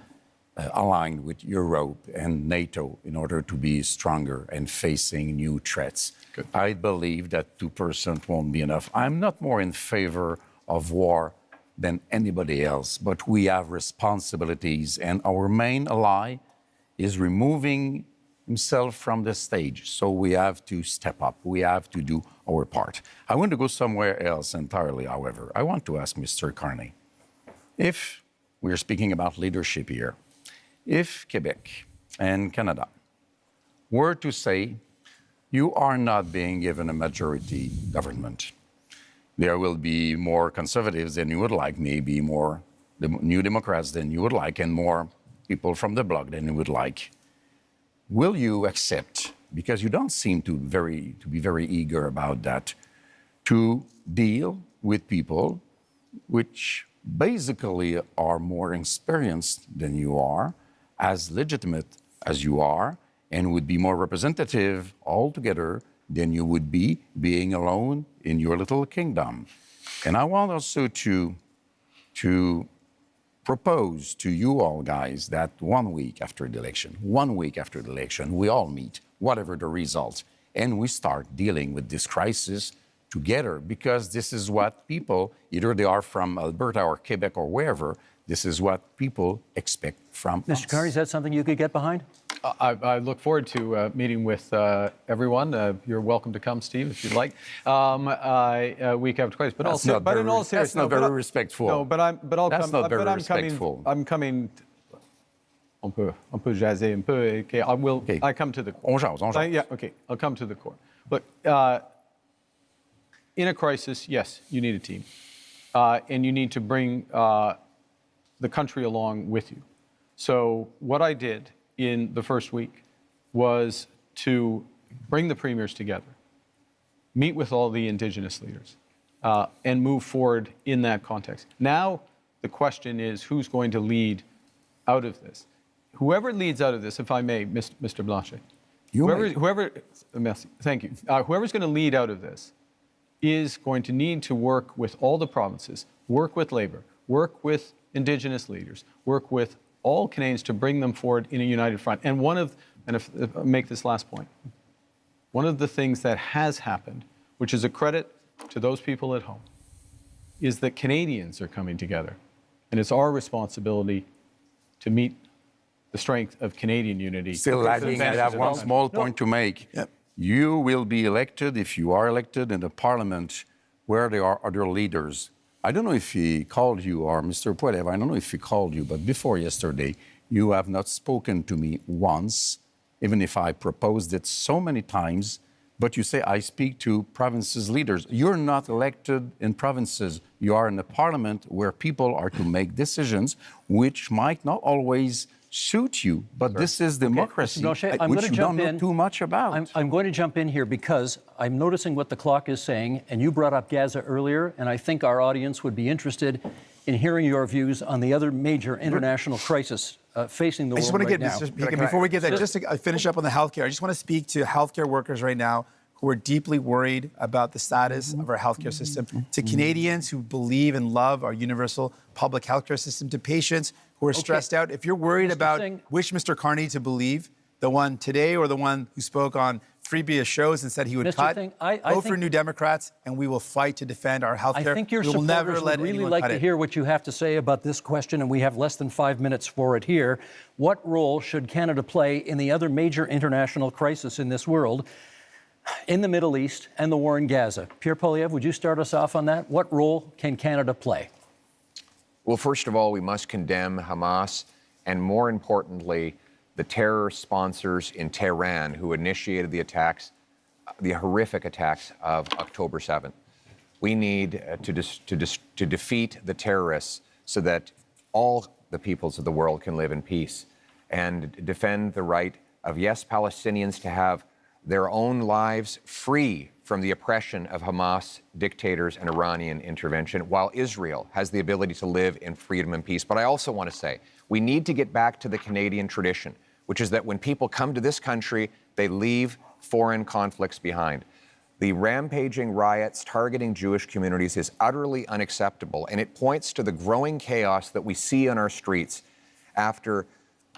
aligned with Europe and NATO in order to be stronger and facing new threats. Good. I believe that 2% won't be enough. I'm not more in favor of war than anybody else, but we have responsibilities, and our main ally is removing himself from the stage. So we have to step up. We have to do our part. I want to go somewhere else entirely, however. I want to ask Mr. Carney, if we're speaking about leadership here, if Quebec and Canada were to say, you are not being given a majority government, there will be more conservatives than you would like, maybe more New Democrats than you would like, and more people from the bloc than you would like. Will you accept, because you don't seem to be very eager about that, to deal with people which basically are more experienced than you are, as legitimate as you are, and would be more representative altogether than you would be being alone in your little kingdom? And I want also to propose to you all guys that 1 week after the election, we all meet, whatever the result, and we start dealing with this crisis together, because this is what people, either they are from Alberta or Quebec or wherever, this is what people expect from us. Mr. Carney, is that something you could get behind? I look forward to meeting with everyone. You're welcome to come, Steve, if you'd like. Week after twice, but also, but in all seriousness, that's not very respectful. No, but I'll that's come. not very but I'm respectful. coming. On peut jaser un peu. Okay, I come to the core. On jase. Yeah, okay. I'll come to the core. Look, in a crisis, yes, you need a team, and you need to bring the country along with you. So what I did in the first week was to bring the premiers together, meet with all the Indigenous leaders, and move forward in that context. Now the question is, who's going to lead out of this? Whoever leads out of this, if I may, Mr. Blanchet, merci, thank you. Whoever's going to lead out of this is going to need to work with all the provinces, work with Labour, work with Indigenous leaders, work with all Canadians to bring them forward in a united front. And if I make this last point, one of the things that has happened, which is a credit to those people at home, is that Canadians are coming together. And it's our responsibility to meet the strength of Canadian unity. Still lagging, I have one small point to make. Yep. You will be elected, if you are elected, in the parliament where there are other leaders. I don't know if he called you, or Mr. Poilievre, I don't know if he called you, but before yesterday, you have not spoken to me once, even if I proposed it so many times, but you say I speak to provinces' leaders. You're not elected in provinces. You are in the parliament where people are to make decisions which might not always suit you, but this is democracy, Blanchet, I'm which going to you jump don't in. know too much about. I'm going to jump in here because I'm noticing what the clock is saying, and you brought up Gaza earlier, and I think our audience would be interested in hearing your views on the other major international crisis facing the I just world want to right get, now. Mr. Speaker, before we get that, just to finish up on the healthcare, I just want to speak to healthcare workers right now who are deeply worried about the status of our healthcare system, to Canadians who believe and love our universal public healthcare system, to patients who are stressed out. If you're worried about which Mr. Carney to believe, the one today or the one who spoke on 3BS shows and said he would cut, vote for New Democrats, and we will fight to defend our healthcare. I think your we will never supporters let would really anyone like cut to it. hear what you have to say about this question, and we have less than 5 minutes for it here. What role should Canada play in the other major international crisis in this world, in the Middle East and the war in Gaza? Pierre Poilievre, would you start us off on that? What role can Canada play? Well, first of all, we must condemn Hamas, and more importantly, the terror sponsors in Tehran who initiated the attacks, the horrific attacks of October 7th. We need to defeat the terrorists so that all the peoples of the world can live in peace and defend the right of, yes, Palestinians to have their own lives free from the oppression of Hamas dictators and Iranian intervention, while Israel has the ability to live in freedom and peace. But I also want to say, we need to get back to the Canadian tradition, which is that when people come to this country, they leave foreign conflicts behind. The rampaging riots targeting Jewish communities is utterly unacceptable, and it points to the growing chaos that we see on our streets after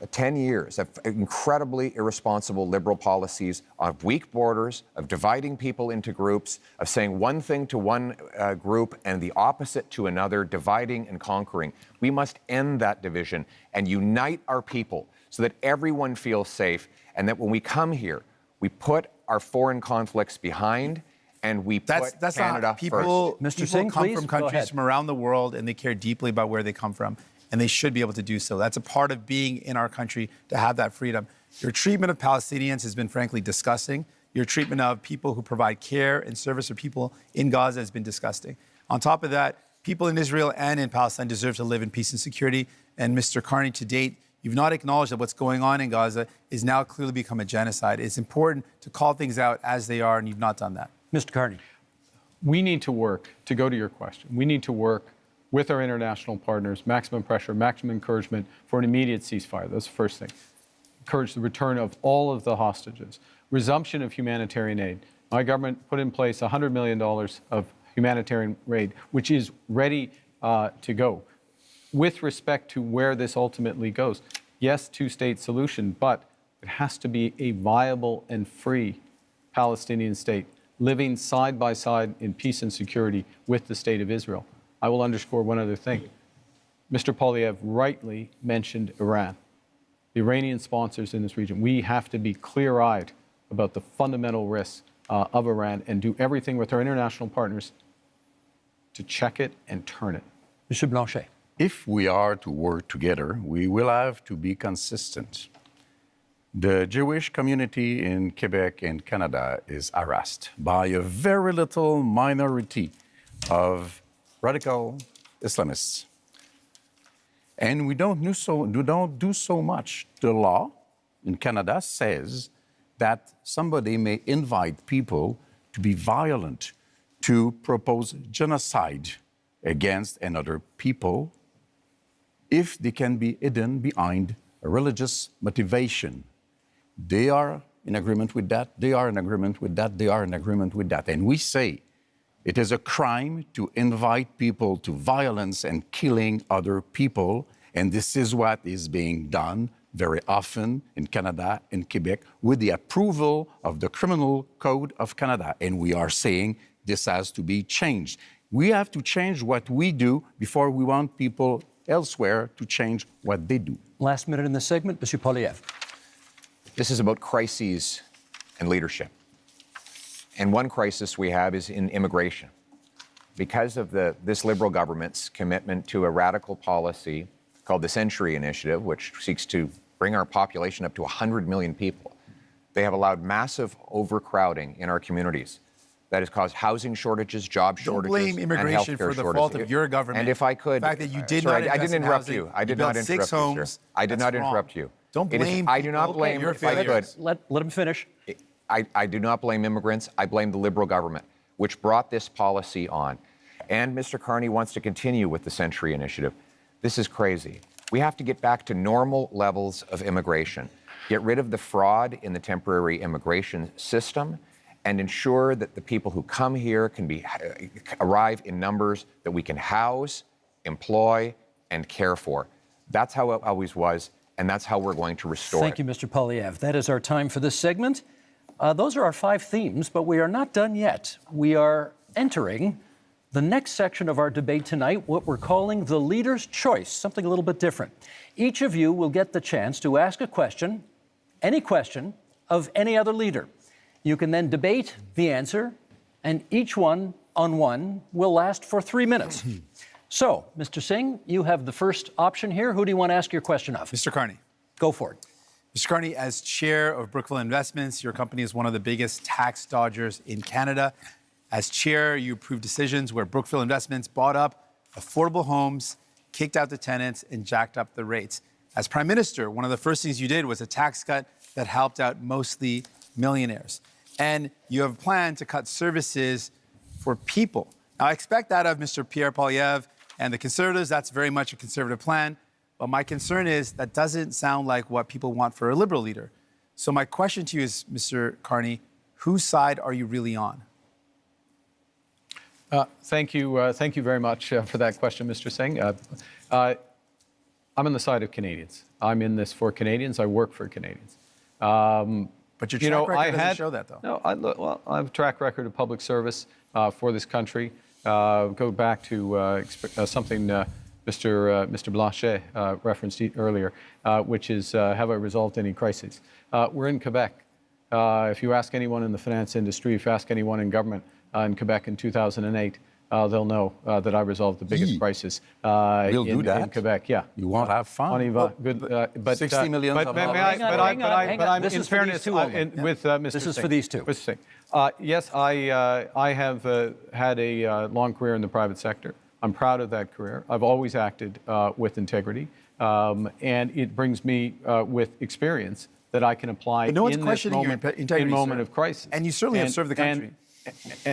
10 years of incredibly irresponsible liberal policies of weak borders, of dividing people into groups, of saying one thing to one group and the opposite to another, dividing and conquering. We must end that division and unite our people so that everyone feels safe, and that when we come here, we put our foreign conflicts behind and we put Canada first. Mr. Singh, come from countries from around the world, and they care deeply about where they come from, and they should be able to do so. That's a part of being in our country, to have that freedom. Your treatment of Palestinians has been frankly disgusting. Your treatment of people who provide care and service for people in Gaza has been disgusting. On top of that, people in Israel and in Palestine deserve to live in peace and security. And Mr. Carney, to date, you've not acknowledged that what's going on in Gaza is now clearly become a genocide. It's important to call things out as they are, and you've not done that. Mr. Carney. We need to work, to go to your question, we need to work with our international partners, maximum pressure, maximum encouragement for an immediate ceasefire. That's the first thing. Encourage the return of all of the hostages. Resumption of humanitarian aid. My government put in place $100 million of humanitarian aid, which is ready to go. With respect to where this ultimately goes, yes, two-state solution, but it has to be a viable and free Palestinian state, living side by side in peace and security with the state of Israel. I will underscore one other thing. Mr. Poilievre rightly mentioned Iran, the Iranian sponsors in this region. We have to be clear-eyed about the fundamental risks of Iran and do everything with our international partners to check it and turn it. Mr. Blanchet. If we are to work together, we will have to be consistent. The Jewish community in Quebec and Canada is harassed by a very little minority of radical Islamists. And we don't do so much. The law in Canada says that somebody may invite people to be violent, to propose genocide against another people, if they can be hidden behind a religious motivation. They are in agreement with that, they are in agreement with that, they are in agreement with that. And we say it is a crime to invite people to violence and killing other people, and this is what is being done very often in Canada and Quebec with the approval of the Criminal Code of Canada. And we are saying this has to be changed. We have to change what we do before we want people elsewhere to change what they do. Last minute in the segment, Mr. Poilievre. This is about crises and leadership. And one crisis we have is in immigration. Because of this Liberal government's commitment to a radical policy called the Century Initiative, which seeks to bring our population up to 100 million people, they have allowed massive overcrowding in our communities. That has caused housing shortages, job shortages, Don't blame immigration and for the shortages. fault of your government. And if I could, the fact that you did sorry, not I didn't invest in interrupt housing, you. I did not interrupt six you, homes, sir. I did not that's interrupt wrong. you. Don't It is- blame I do not people. blame. Your If I could, failures. Let him finish. I do not blame immigrants. I blame the Liberal government, which brought this policy on. And Mr. Carney wants to continue with the Century Initiative. This is crazy. We have to get back to normal levels of immigration, get rid of the fraud in the temporary immigration system, and ensure that the people who come here can arrive in numbers that we can house, employ, and care for. That's how it always was, and that's how we're going to restore Thank you, Mr. Poilievre. That is our time for this segment. Those are our 5 themes, but we are not done yet. We are entering the next section of our debate tonight, what we're calling the Leader's Choice, something a little bit different. Each of you will get the chance to ask a question, any question, of any other leader. You can then debate the answer, and each one on one will last for 3 minutes. So, Mr. Singh, you have the first option here. Who do you want to ask your question of? Mr. Carney. Go for it. Mr. Carney, as chair of Brookfield Investments, your company is one of the biggest tax dodgers in Canada. As chair, you approved decisions where Brookfield Investments bought up affordable homes, kicked out the tenants, and jacked up the rates. As Prime Minister, one of the first things you did was a tax cut that helped out mostly millionaires. And you have a plan to cut services for people. Now, I expect that of Mr. Pierre Poilievre and the Conservatives. That's very much a Conservative plan. But my concern is that doesn't sound like what people want for a Liberal leader. So my question to you is, Mr. Carney, whose side are you really on? Thank you very much for that question, Mr. Singh. I'm on the side of Canadians. I'm in this for Canadians. I work for Canadians. But your track record doesn't show that, though. No, I have a track record of public service for this country. Go back to something Mr. Blanchet referenced earlier, which is have I resolved any crises? We're in Quebec. If you ask anyone in the finance industry, if you ask anyone in government in Quebec in 2008, they'll know that I resolved the biggest crisis in Quebec. Yeah, You won't have fun. But 60 million But of may dollars. I? But I'm This in is for these fairness two only. with Mr. This is Singh. for these two. Mr. Singh. Yes, I have had a long career in the private sector. I'm proud of that career. I've always acted with integrity, and it brings me with experience that I can apply no one's in this questioning your moment, integrity, moment sir. of crisis. And you certainly have served the country.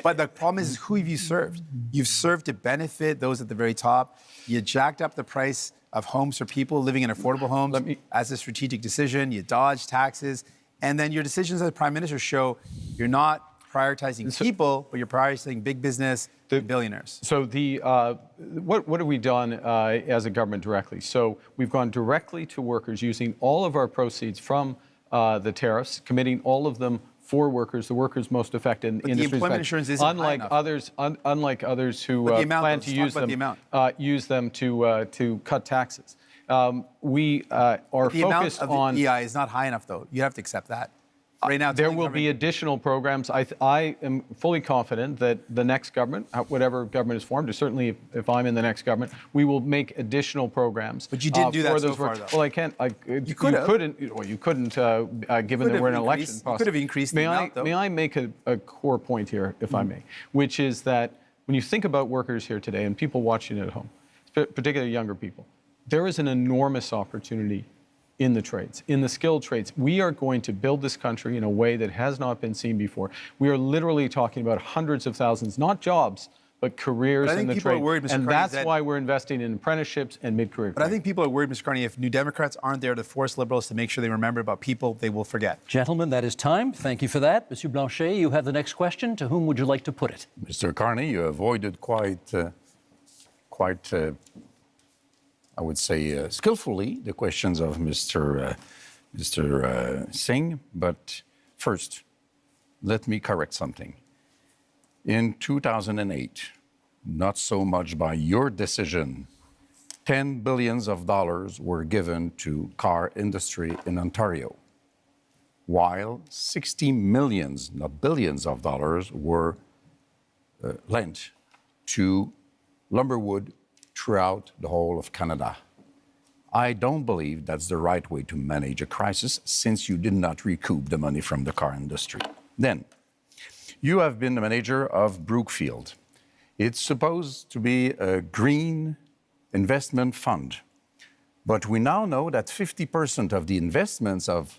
But the problem is, who have you served? You've served to benefit those at the very top. You jacked up the price of homes for people living in affordable homes as a strategic decision. You dodged taxes. And then your decisions as Prime Minister show you're not prioritizing people, but you're prioritizing big business and billionaires. So what have we done as a government directly? So we've gone directly to workers using all of our proceeds from the tariffs, committing all of them for workers, the workers most affected But industries. the employment insurance isn't unlike high enough. Unlike others who But the amount, plan though, to let's use talk about them, the amount. use them to cut taxes. We are The amount focused of on. the EI is not high enough, though. You have to accept that. Right now, it's there only will be covering- additional programs. I am fully confident that the next government, whatever government is formed, or certainly if I'm in the next government, we will make additional programs. But you didn't do that for so those far, work- though. Well, I can't. You could have. You couldn't, given that we're in an election process. You could have increased the amount, though. May I make a core point here, if I may, which is that when you think about workers here today and people watching at home, particularly younger people, there is an enormous opportunity in the trades, in the skilled trades. We are going to build this country in a way that has not been seen before. We are literally talking about hundreds of thousands, not jobs, but careers But I in think the people are trade. worried, Mr. And Carney, that's that- why we're investing in apprenticeships and mid-career But I training. think people are worried, Mr. Carney, if New Democrats aren't there to force Liberals to make sure they remember about people they will forget. Gentlemen, that is time. Thank you for that. Monsieur Blanchet, you have the next question. To whom would you like to put it? Mr. Carney, you avoided quite I would say, skillfully the questions of Mr. Singh. But first, let me correct something. In 2008, not so much by your decision, $10 billion were given to car industry in Ontario, while 60 millions, not billions of dollars, were lent to lumberwood throughout the whole of Canada. I don't believe that's the right way to manage a crisis, since you did not recoup the money from the car industry. Then, you have been the manager of Brookfield. It's supposed to be a green investment fund, but we now know that 50% of the investments of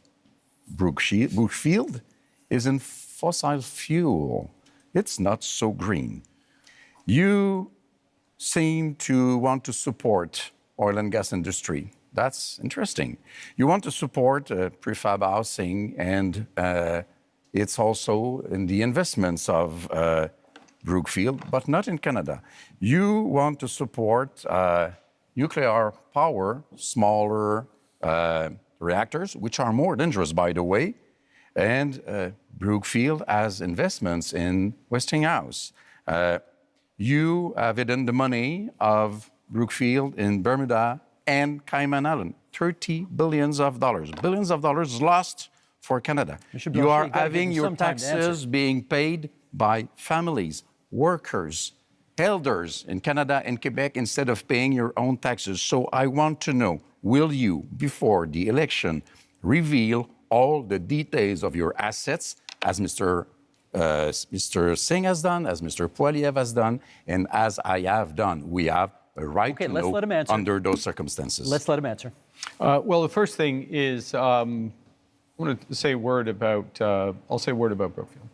Brookfield is in fossil fuel. It's not so green. You seem to want to support oil and gas industry. That's interesting. You want to support prefab housing, and it's also in the investments of Brookfield, but not in Canada. You want to support nuclear power, smaller reactors, which are more dangerous, by the way, and Brookfield has investments in Westinghouse. You have hidden the money of Brookfield in Bermuda and Cayman Island, $30 billion. Billions of dollars lost for Canada. You are having your taxes being paid by families, workers, elders in Canada and Quebec instead of paying your own taxes. So I want to know, will you, before the election, reveal all the details of your assets, as Mr. Singh has done, as Mr. Poiliev has done, and as I have done? We have a right to know under those circumstances. Let's let him answer. Well, the first thing is, I want to say a word about, I'll say a word about Brookfield.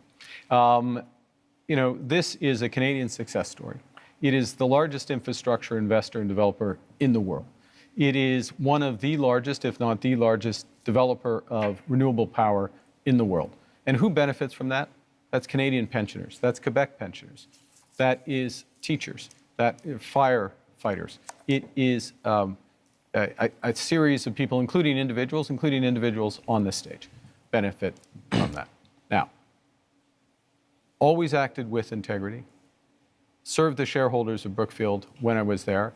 You know, this is a Canadian success story. It is the largest infrastructure investor and developer in the world. It is one of the largest, if not the largest, developer of renewable power in the world. And who benefits from that? That's Canadian pensioners. That's Quebec pensioners. That is teachers. That firefighters. It is a series of people, including individuals on this stage, benefit from that. Now, always acted with integrity, served the shareholders of Brookfield when I was there.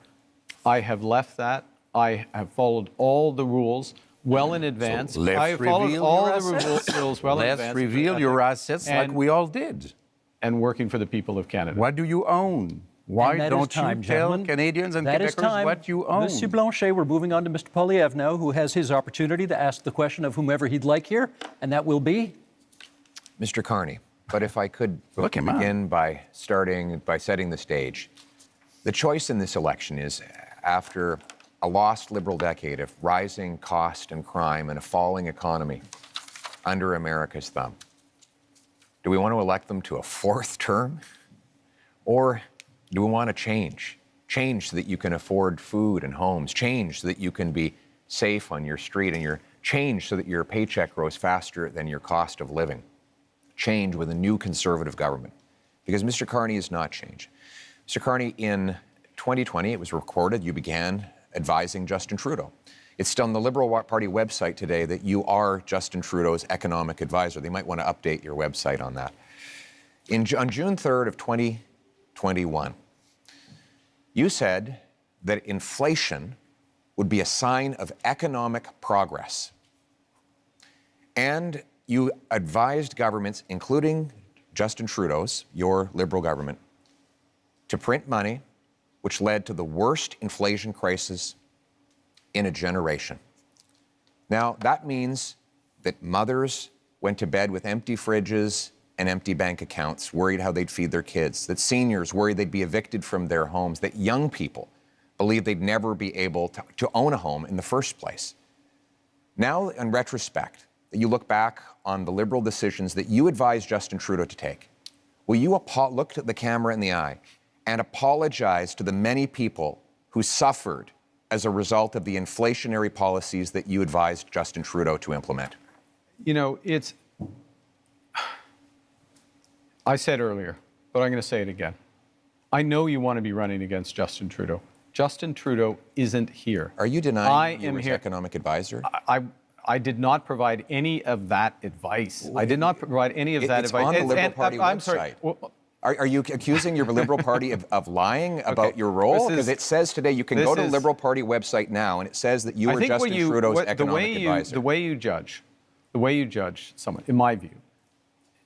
I have left that. I have followed all the rules well in advance. So let's I have followed reveal all your the assets. rules well in advance. Let's reveal your assets like we all did. And working for the people of Canada. What do you own? Why don't you tell Canadians and Quebecers what you own? Monsieur Blanchet, we're moving on to Mr. Poilievre now, who has his opportunity to ask the question of whomever he'd like here, and that will be? Mr. Carney, but if I could begin by setting the stage. The choice in this election is, after a lost Liberal decade of rising cost and crime and a falling economy under America's thumb, do we want to elect them to a fourth term? Or do we want to change? Change so that you can afford food and homes. Change so that you can be safe on your street, and change so that your paycheck grows faster than your cost of living. Change with a new Conservative government. Because Mr. Carney is not change. Mr. Carney, in 2020, it was recorded, you began advising Justin Trudeau. It's still on the Liberal Party website today that you are Justin Trudeau's economic advisor. They might want to update your website on that. On June 3rd of 2021, you said that inflation would be a sign of economic progress. And you advised governments, including Justin Trudeau's, your Liberal government, to print money, which led to the worst inflation crisis in a generation. Now, that means that mothers went to bed with empty fridges and empty bank accounts, worried how they'd feed their kids, that seniors worried they'd be evicted from their homes, that young people believed they'd never be able to own a home in the first place. Now, in retrospect, that you look back on the Liberal decisions that you advised Justin Trudeau to take, will you look at the camera in the eye and apologize to the many people who suffered as a result of the inflationary policies that you advised Justin Trudeau to implement? You know, I said earlier, but I'm going to say it again. I know you want to be running against Justin Trudeau. Justin Trudeau isn't here. Are you denying you were his economic advisor? I did not provide any of that advice. I did not provide any of that advice. It's on the Liberal Party website. I'm sorry. Are you accusing your Liberal Party of lying about your role? Because it says today you can go to the Liberal Party website now, and it says that you were Justin Trudeau's economic advisor. The way you judge someone, in my view,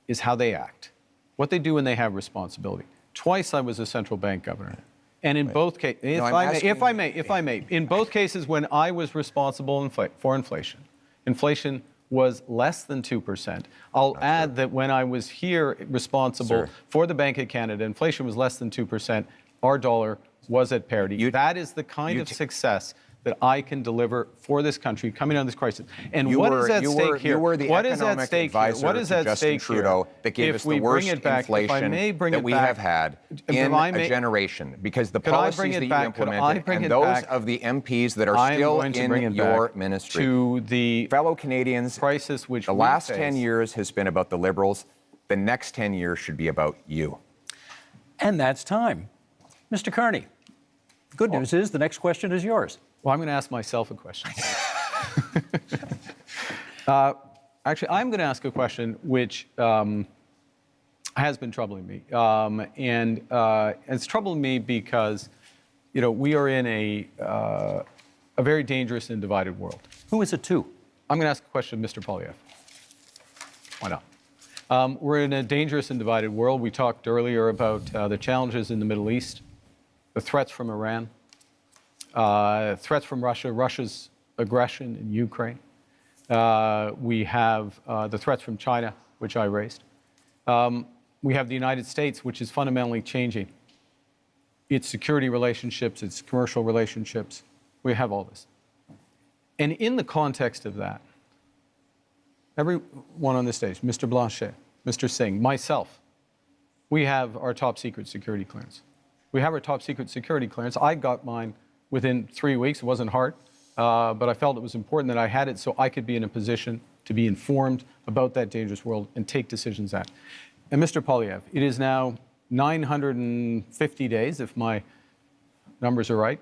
is how they act, what they do when they have responsibility. Twice I was a central bank governor, and in both cases, if I may, in both cases when I was responsible for inflation, inflation was less than 2%. I'll add that when I was here responsible for the Bank of Canada, inflation was less than 2%. Our dollar was at parity. That is the kind of success that I can deliver for this country coming out of this crisis. And what is at stake here? You were the economic advisor to Justin Trudeau that gave us the worst inflation that we have had in a generation, because the policies that you implemented and those of the MPs that are still in your ministry. To the fellow Canadians, crisis which the last 10 years has been about the Liberals. The next 10 years should be about you. And that's time. Mr. Carney, good news is the next question is yours. Well, I'm going to ask myself a question. Actually, I'm going to ask a question which has been troubling me. And it's troubling me because, you know, we are in a very dangerous and divided world. Who is it to? I'm going to ask a question of Mr. Poilievre. Why not? We're in a dangerous and divided world. We talked earlier about the challenges in the Middle East, the threats from Iran, threats from Russia, Russia's aggression in Ukraine. We have the threats from China, which I raised. We have the United States, which is fundamentally changing its security relationships, its commercial relationships. We have all this. And in the context of that, everyone on this stage, Mr. Blanchet, Mr. Singh, myself, we have our top secret security clearance. We have our top secret security clearance. I got mine within 3 weeks. It wasn't hard, but I felt it was important that I had it so I could be in a position to be informed about that dangerous world and take decisions at. And Mr. Poilievre, it is now 950 days, if my numbers are right,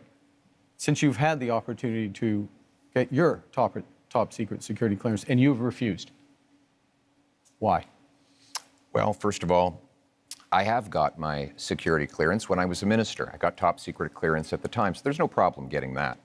since you've had the opportunity to get your top secret security clearance and you've refused? Why? Well, first of all, I have got my security clearance when I was a minister. I got top secret clearance at the time, so there's no problem getting that.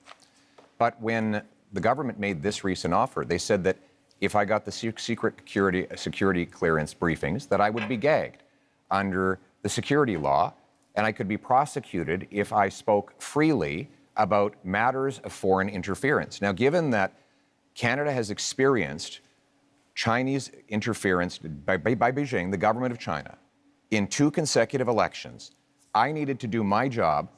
But when the government made this recent offer, they said that if I got the secret security clearance briefings, that I would be gagged under the security law, and I could be prosecuted if I spoke freely about matters of foreign interference. Now, given that Canada has experienced Chinese interference by Beijing, the government of China, in 2 consecutive elections, I needed to do my job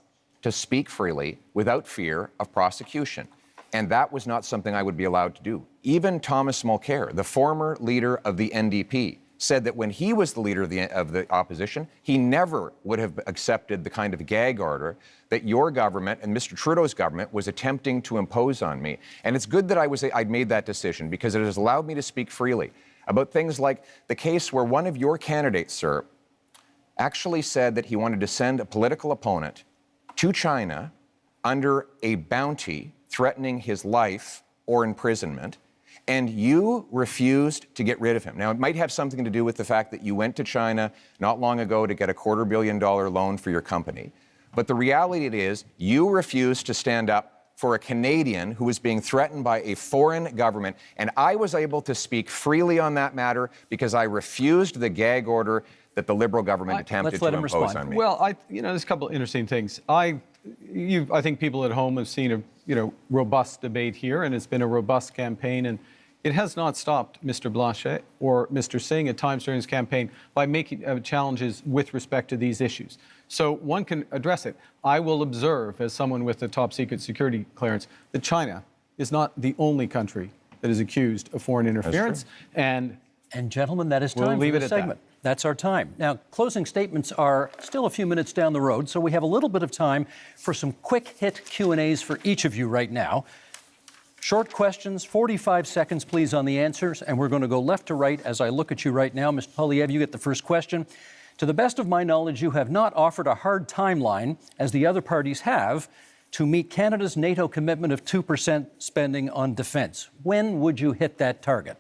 to speak freely without fear of prosecution. And that was not something I would be allowed to do. Even Thomas Mulcair, the former leader of the NDP, said that when he was the leader of the opposition, he never would have accepted the kind of gag order that your government and Mr. Trudeau's government was attempting to impose on me. And it's good that I'd made that decision, because it has allowed me to speak freely about things like the case where one of your candidates, sir, actually said that he wanted to send a political opponent to China under a bounty threatening his life or imprisonment, and you refused to get rid of him. Now, it might have something to do with the fact that you went to China not long ago to get a $250 million loan for your company. But the reality is, you refused to stand up for a Canadian who was being threatened by a foreign government. And I was able to speak freely on that matter because I refused the gag order that the Liberal government attempted to impose on me. Well, there's a couple of interesting things. I think people at home have seen a robust debate here, and it's been a robust campaign, and it has not stopped Mr. Blanchet or Mr. Singh at times during his campaign by making challenges with respect to these issues. So one can address it. I will observe, as someone with a top secret security clearance, that China is not the only country that is accused of foreign interference. And gentlemen, that is time we'll for this segment. That's our time. Now, closing statements are still a few minutes down the road, so we have a little bit of time for some quick hit Q&As for each of you right now. Short questions, 45 seconds, please, on the answers, and we're going to go left to right as I look at you right now. Mr. Poilievre, you get the first question. To the best of my knowledge, you have not offered a hard timeline, as the other parties have, to meet Canada's NATO commitment of 2% spending on defence. When would you hit that target?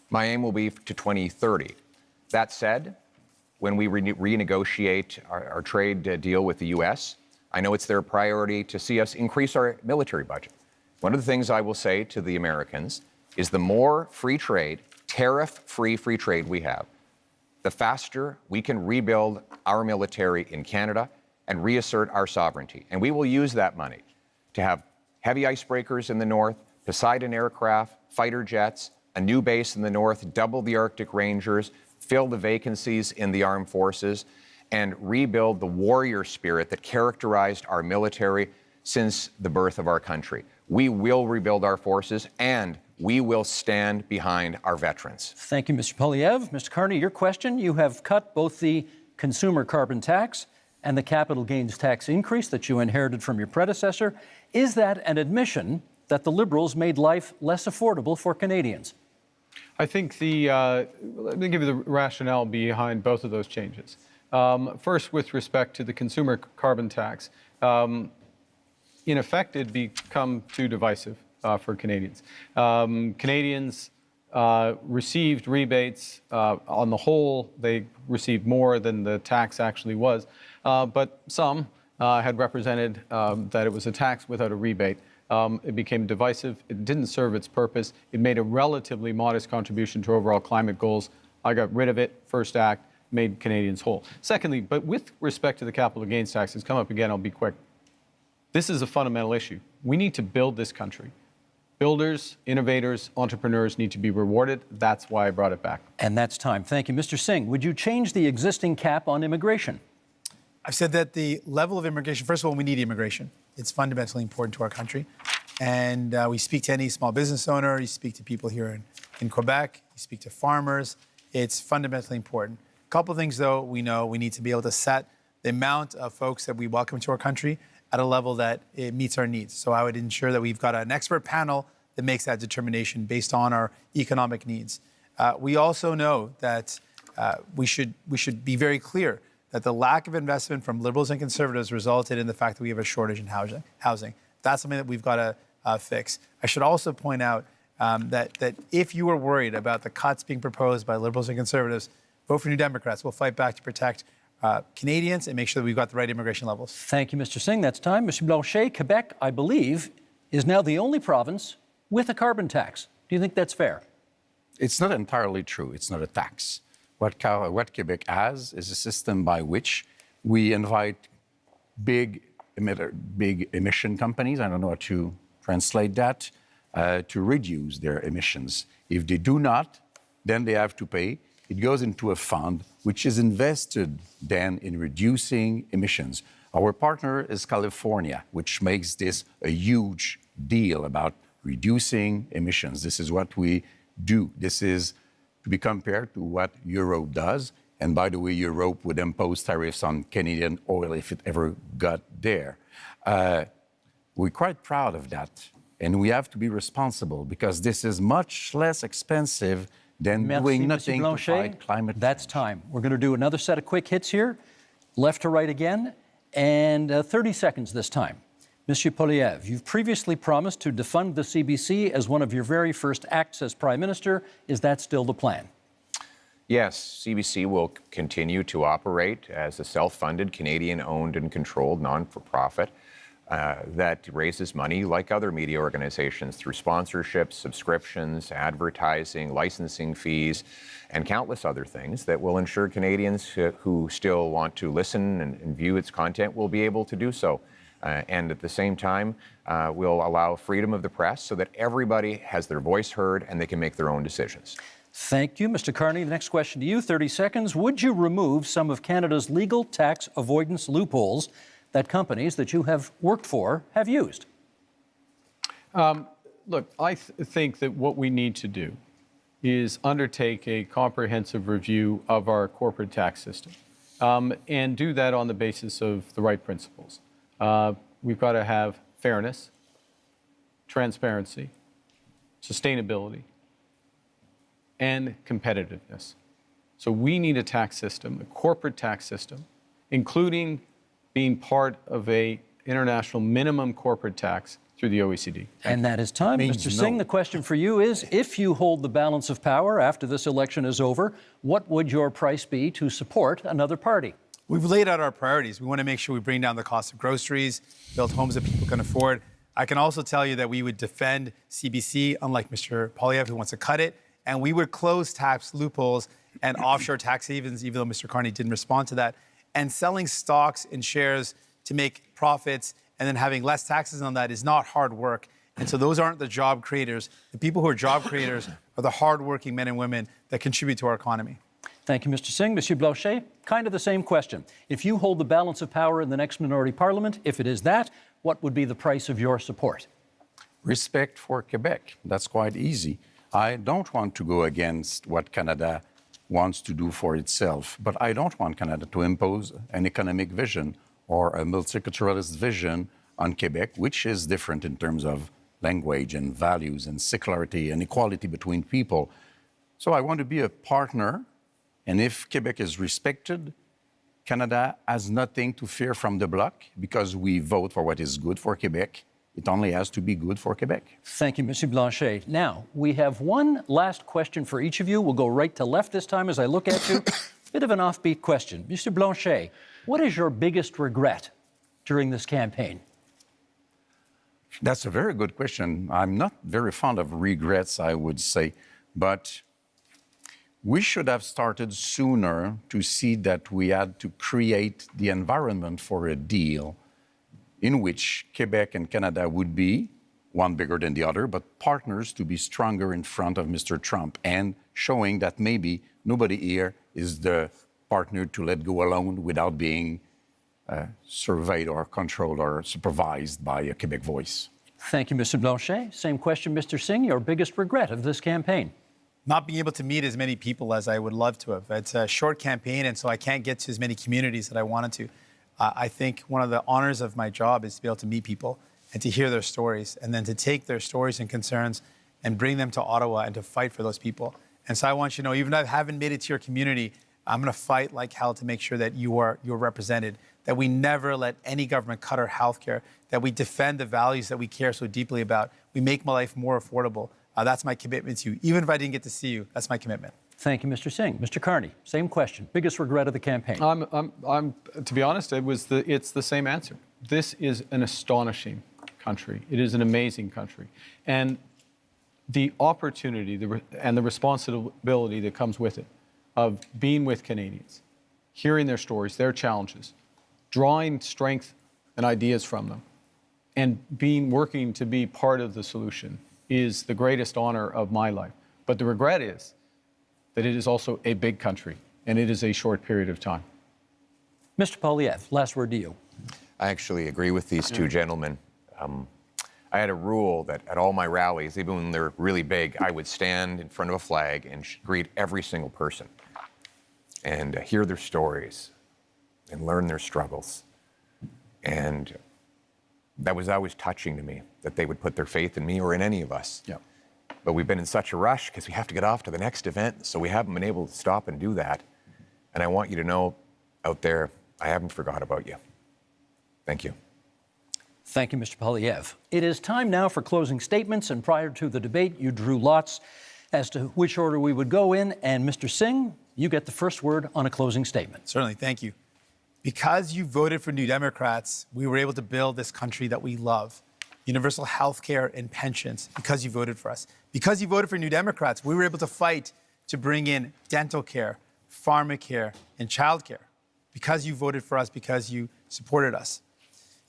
My aim will be to 2030. That said, when we renegotiate our trade deal with the U.S., I know it's their priority to see us increase our military budget. One of the things I will say to the Americans is the more free trade, tariff-free free trade we have, the faster we can rebuild our military in Canada and reassert our sovereignty. And we will use that money to have heavy icebreakers in the north, Poseidon aircraft, fighter jets, a new base in the north, double the Arctic Rangers, fill the vacancies in the armed forces, and rebuild the warrior spirit that characterized our military since the birth of our country. We will rebuild our forces, and we will stand behind our veterans. Thank you, Mr. Poilievre. Mr. Carney, your question. You have cut both the consumer carbon tax and the capital gains tax increase that you inherited from your predecessor. Is that an admission that the Liberals made life less affordable for Canadians? I think let me give you the rationale behind both of those changes. First, with respect to the consumer carbon tax, in effect, it'd become too divisive for Canadians. Canadians received rebates. On the whole, they received more than the tax actually was, but some had represented that it was a tax without a rebate. It became divisive. It didn't serve its purpose. It made a relatively modest contribution to overall climate goals. I got rid of it. First act, made Canadians whole. Secondly, but with respect to the capital gains tax, it's come up again, I'll be quick. This is a fundamental issue. We need to build this country. Builders, innovators, entrepreneurs need to be rewarded. That's why I brought it back. And that's time. Thank you. Mr. Singh, would you change the existing cap on immigration? I've said that the level of immigration, first of all, we need immigration. It's fundamentally important to our country. And we speak to any small business owner, you speak to people here in Quebec, you speak to farmers. It's fundamentally important. A couple of things, though, we know we need to be able to set the amount of folks that we welcome to our country at a level that it meets our needs. So I would ensure that we've got an expert panel that makes that determination based on our economic needs. We also know that we should be very clear that the lack of investment from Liberals and Conservatives resulted in the fact that we have a shortage in housing. That's something that we've got to fix. I should also point out that if you are worried about the cuts being proposed by Liberals and Conservatives, vote for New Democrats. We'll fight back to protect Canadians and make sure that we've got the right immigration levels. Thank you, Mr. Singh. That's time. Mr. Blanchet, Quebec, I believe, is now the only province with a carbon tax. Do you think that's fair? It's not entirely true. It's not a tax. What Quebec has is a system by which we invite big emission companies, I don't know how to translate that, to reduce their emissions. If they do not, then they have to pay. It goes into a fund which is invested then in reducing emissions. Our partner is California, which makes this a huge deal about reducing emissions. This is what we do. This is to be compared to what Europe does. And by the way, Europe would impose tariffs on Canadian oil if it ever got there. We're quite proud of that. And we have to be responsible because this is much less expensive than doing nothing to fight climate change. That's time. We're going to do another set of quick hits here, left to right again, and 30 seconds this time. Monsieur Poilievre, you've previously promised to defund the CBC as one of your very first acts as Prime Minister. Is that still the plan? Yes, CBC will continue to operate as a self-funded, Canadian-owned and controlled non-for-profit that raises money like other media organizations through sponsorships, subscriptions, advertising, licensing fees, and countless other things that will ensure Canadians who still want to listen and view its content will be able to do so. And at the same time, we'll allow freedom of the press so that everybody has their voice heard and they can make their own decisions. Thank you, Mr. Carney. The next question to you, 30 seconds. Would you remove some of Canada's legal tax avoidance loopholes that companies that you have worked for have used? Look, I think that what we need to do is undertake a comprehensive review of our corporate tax system and do that on the basis of the right principles. We've got to have fairness, transparency, sustainability, and competitiveness. So we need a tax system, a corporate tax system, including being part of an international minimum corporate tax through the OECD. And that is time. Mr. Singh, the question for you is, if you hold the balance of power after this election is over, what would your price be to support another party? We've laid out our priorities. We want to make sure we bring down the cost of groceries, build homes that people can afford. I can also tell you that we would defend CBC, unlike Mr. Poilievre, who wants to cut it, and we would close tax loopholes and offshore tax havens, even though Mr. Carney didn't respond to that. And selling stocks and shares to make profits and then having less taxes on that is not hard work. And so those aren't the job creators. The people who are job creators are the hardworking men and women that contribute to our economy. Thank you, Mr. Singh. Monsieur Blanchet, kind of the same question. If you hold the balance of power in the next minority parliament, if it is that, what would be the price of your support? Respect for Quebec. That's quite easy. I don't want to go against what Canada wants to do for itself, but I don't want Canada to impose an economic vision or a multiculturalist vision on Quebec, which is different in terms of language and values and secularity and equality between people. So I want to be a partner, and if Quebec is respected, Canada has nothing to fear from the Bloc because we vote for what is good for Quebec. It only has to be good for Quebec. Thank you, Monsieur Blanchet. Now, we have one last question for each of you. We'll go right to left this time as I look at you. Bit of an offbeat question. Mr. Blanchet, what is your biggest regret during this campaign? That's a very good question. I'm not very fond of regrets, I would say, but we should have started sooner to see that we had to create the environment for a deal in which Quebec and Canada would be, one bigger than the other, but partners to be stronger in front of Mr. Trump and showing that maybe nobody here is the partner to let go alone without being surveyed or controlled or supervised by a Quebec voice. Thank you, Mr. Blanchet. Same question, Mr. Singh. Your biggest regret of this campaign? Not being able to meet as many people as I would love to have. It's a short campaign, and so I can't get to as many communities that I wanted to. I think one of the honors of my job is to be able to meet people and to hear their stories, and then to take their stories and concerns and bring them to Ottawa and to fight for those people. And so I want you to know, even if I haven't made it to your community, I'm going to fight like hell to make sure that you're represented, that we never let any government cut our health care, that we defend the values that we care so deeply about. We make my life more affordable. That's my commitment to you. Even if I didn't get to see you, that's my commitment. Thank you, Mr. Singh. Mr. Carney, same question. Biggest regret of the campaign? To be honest, it's the same answer. This is an astonishing country. It is an amazing country. And the opportunity and the responsibility that comes with it of being with Canadians, hearing their stories, their challenges, drawing strength and ideas from them, and working to be part of the solution is the greatest honor of my life. But the regret is that it is also a big country, and it is a short period of time. Mr. Poilievre, last word to you. I actually agree with these two gentlemen. I had a rule that at all my rallies, even when they're really big, I would stand in front of a flag and greet every single person and hear their stories and learn their struggles. And that was always touching to me, that they would put their faith in me or in any of us. Yeah. But we've been in such a rush because we have to get off to the next event, so we haven't been able to stop and do that. And I want you to know out there, I haven't forgot about you. Thank you. Thank you, Mr. Poilievre. It is time now for closing statements, and prior to the debate, you drew lots as to which order we would go in, and Mr. Singh, you get the first word on a closing statement. Certainly, thank you. Because you voted for New Democrats, we were able to build this country that we love. Universal health care and pensions, because you voted for us. Because you voted for New Democrats, we were able to fight to bring in dental care, pharmacare, and childcare. Because you voted for us, because you supported us.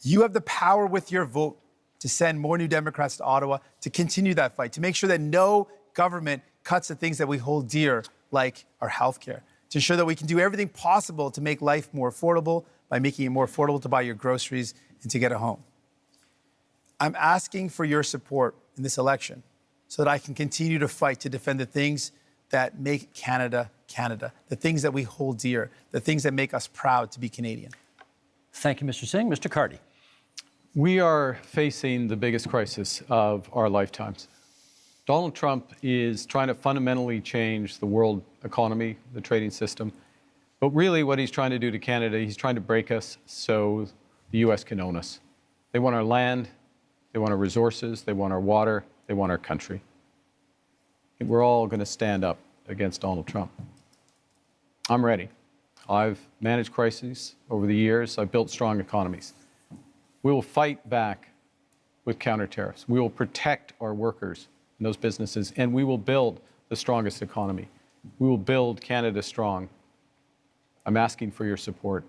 You have the power with your vote to send more New Democrats to Ottawa, to continue that fight, to make sure that no government cuts the things that we hold dear, like our health care, to ensure that we can do everything possible to make life more affordable by making it more affordable to buy your groceries and to get a home. I'm asking for your support in this election so that I can continue to fight to defend the things that make Canada, Canada, the things that we hold dear, the things that make us proud to be Canadian. Thank you, Mr. Singh. Mr. Carty. We are facing the biggest crisis of our lifetimes. Donald Trump is trying to fundamentally change the world economy, the trading system. But really what he's trying to do to Canada, he's trying to break us so the U.S. can own us. They want our land, they want our resources, they want our water, they want our country. And we're all going to stand up against Donald Trump. I'm ready. I've managed crises over the years. I've built strong economies. We will fight back with counter tariffs. We will protect our workers and those businesses, and we will build the strongest economy. We will build Canada strong. I'm asking for your support,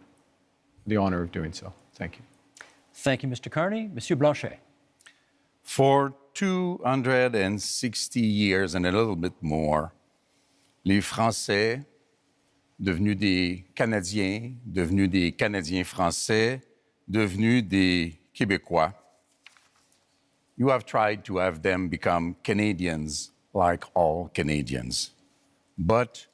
the honor of doing so. Thank you. Thank you, Mr. Carney. Monsieur Blanchet. For 260 years and a little bit more, les Français, devenus des Canadiens, devenus des Canadiens français, devenus des Québécois. You have tried to have them become Canadians like all Canadians. But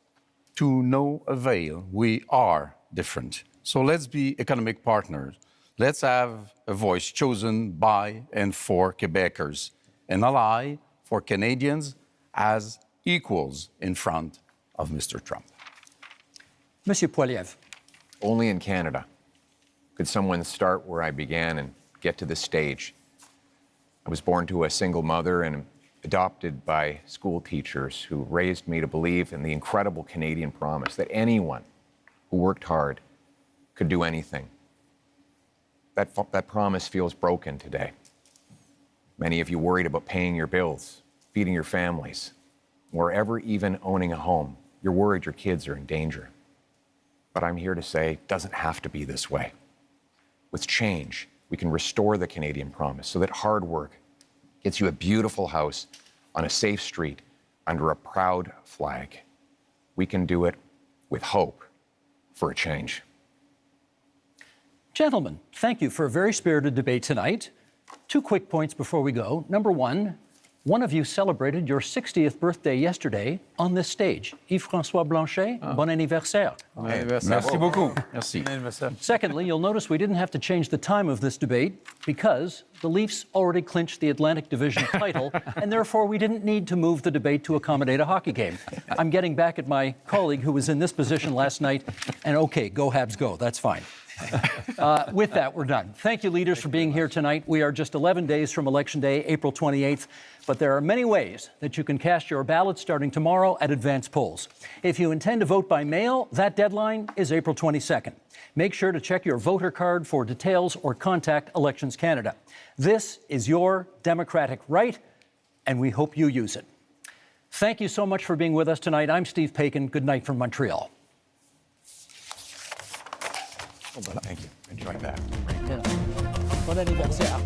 to no avail, we are different. So let's be economic partners. Let's have a voice chosen by and for Quebecers, an ally for Canadians as equals in front of Mr. Trump. Monsieur Poilievre. Only in Canada could someone start where I began and get to this stage. I was born to a single mother and adopted by school teachers who raised me to believe in the incredible Canadian promise that anyone who worked hard could do anything. That promise feels broken today. Many of you worried about paying your bills, feeding your families, or ever even owning a home. You're worried your kids are in danger. But I'm here to say it doesn't have to be this way. With change, we can restore the Canadian promise so that hard work gets you a beautiful house on a safe street under a proud flag. We can do it with hope for a change. Gentlemen, thank you for a very spirited debate tonight. 2 quick points before we go. Number one, One of you celebrated your 60th birthday yesterday on this stage. Yves-François Blanchet, bon anniversaire. Merci beaucoup. Merci. Secondly, you'll notice we didn't have to change the time of this debate because the Leafs already clinched the Atlantic Division title, and therefore we didn't need to move the debate to accommodate a hockey game. I'm getting back at my colleague who was in this position last night, and okay, go Habs go, that's fine. With that, we're done. Thank you, leaders, for being here tonight. We are just 11 days from Election Day, April 28th, but there are many ways that you can cast your ballot starting tomorrow at advance polls. If you intend to vote by mail, that deadline is April 22nd. Make sure to check your voter card for details or contact Elections Canada. This is your democratic right, and we hope you use it. Thank you so much for being with us tonight. I'm Steve Paikin. Good night from Montreal. Thank you. Enjoy that. Bon anniversaire.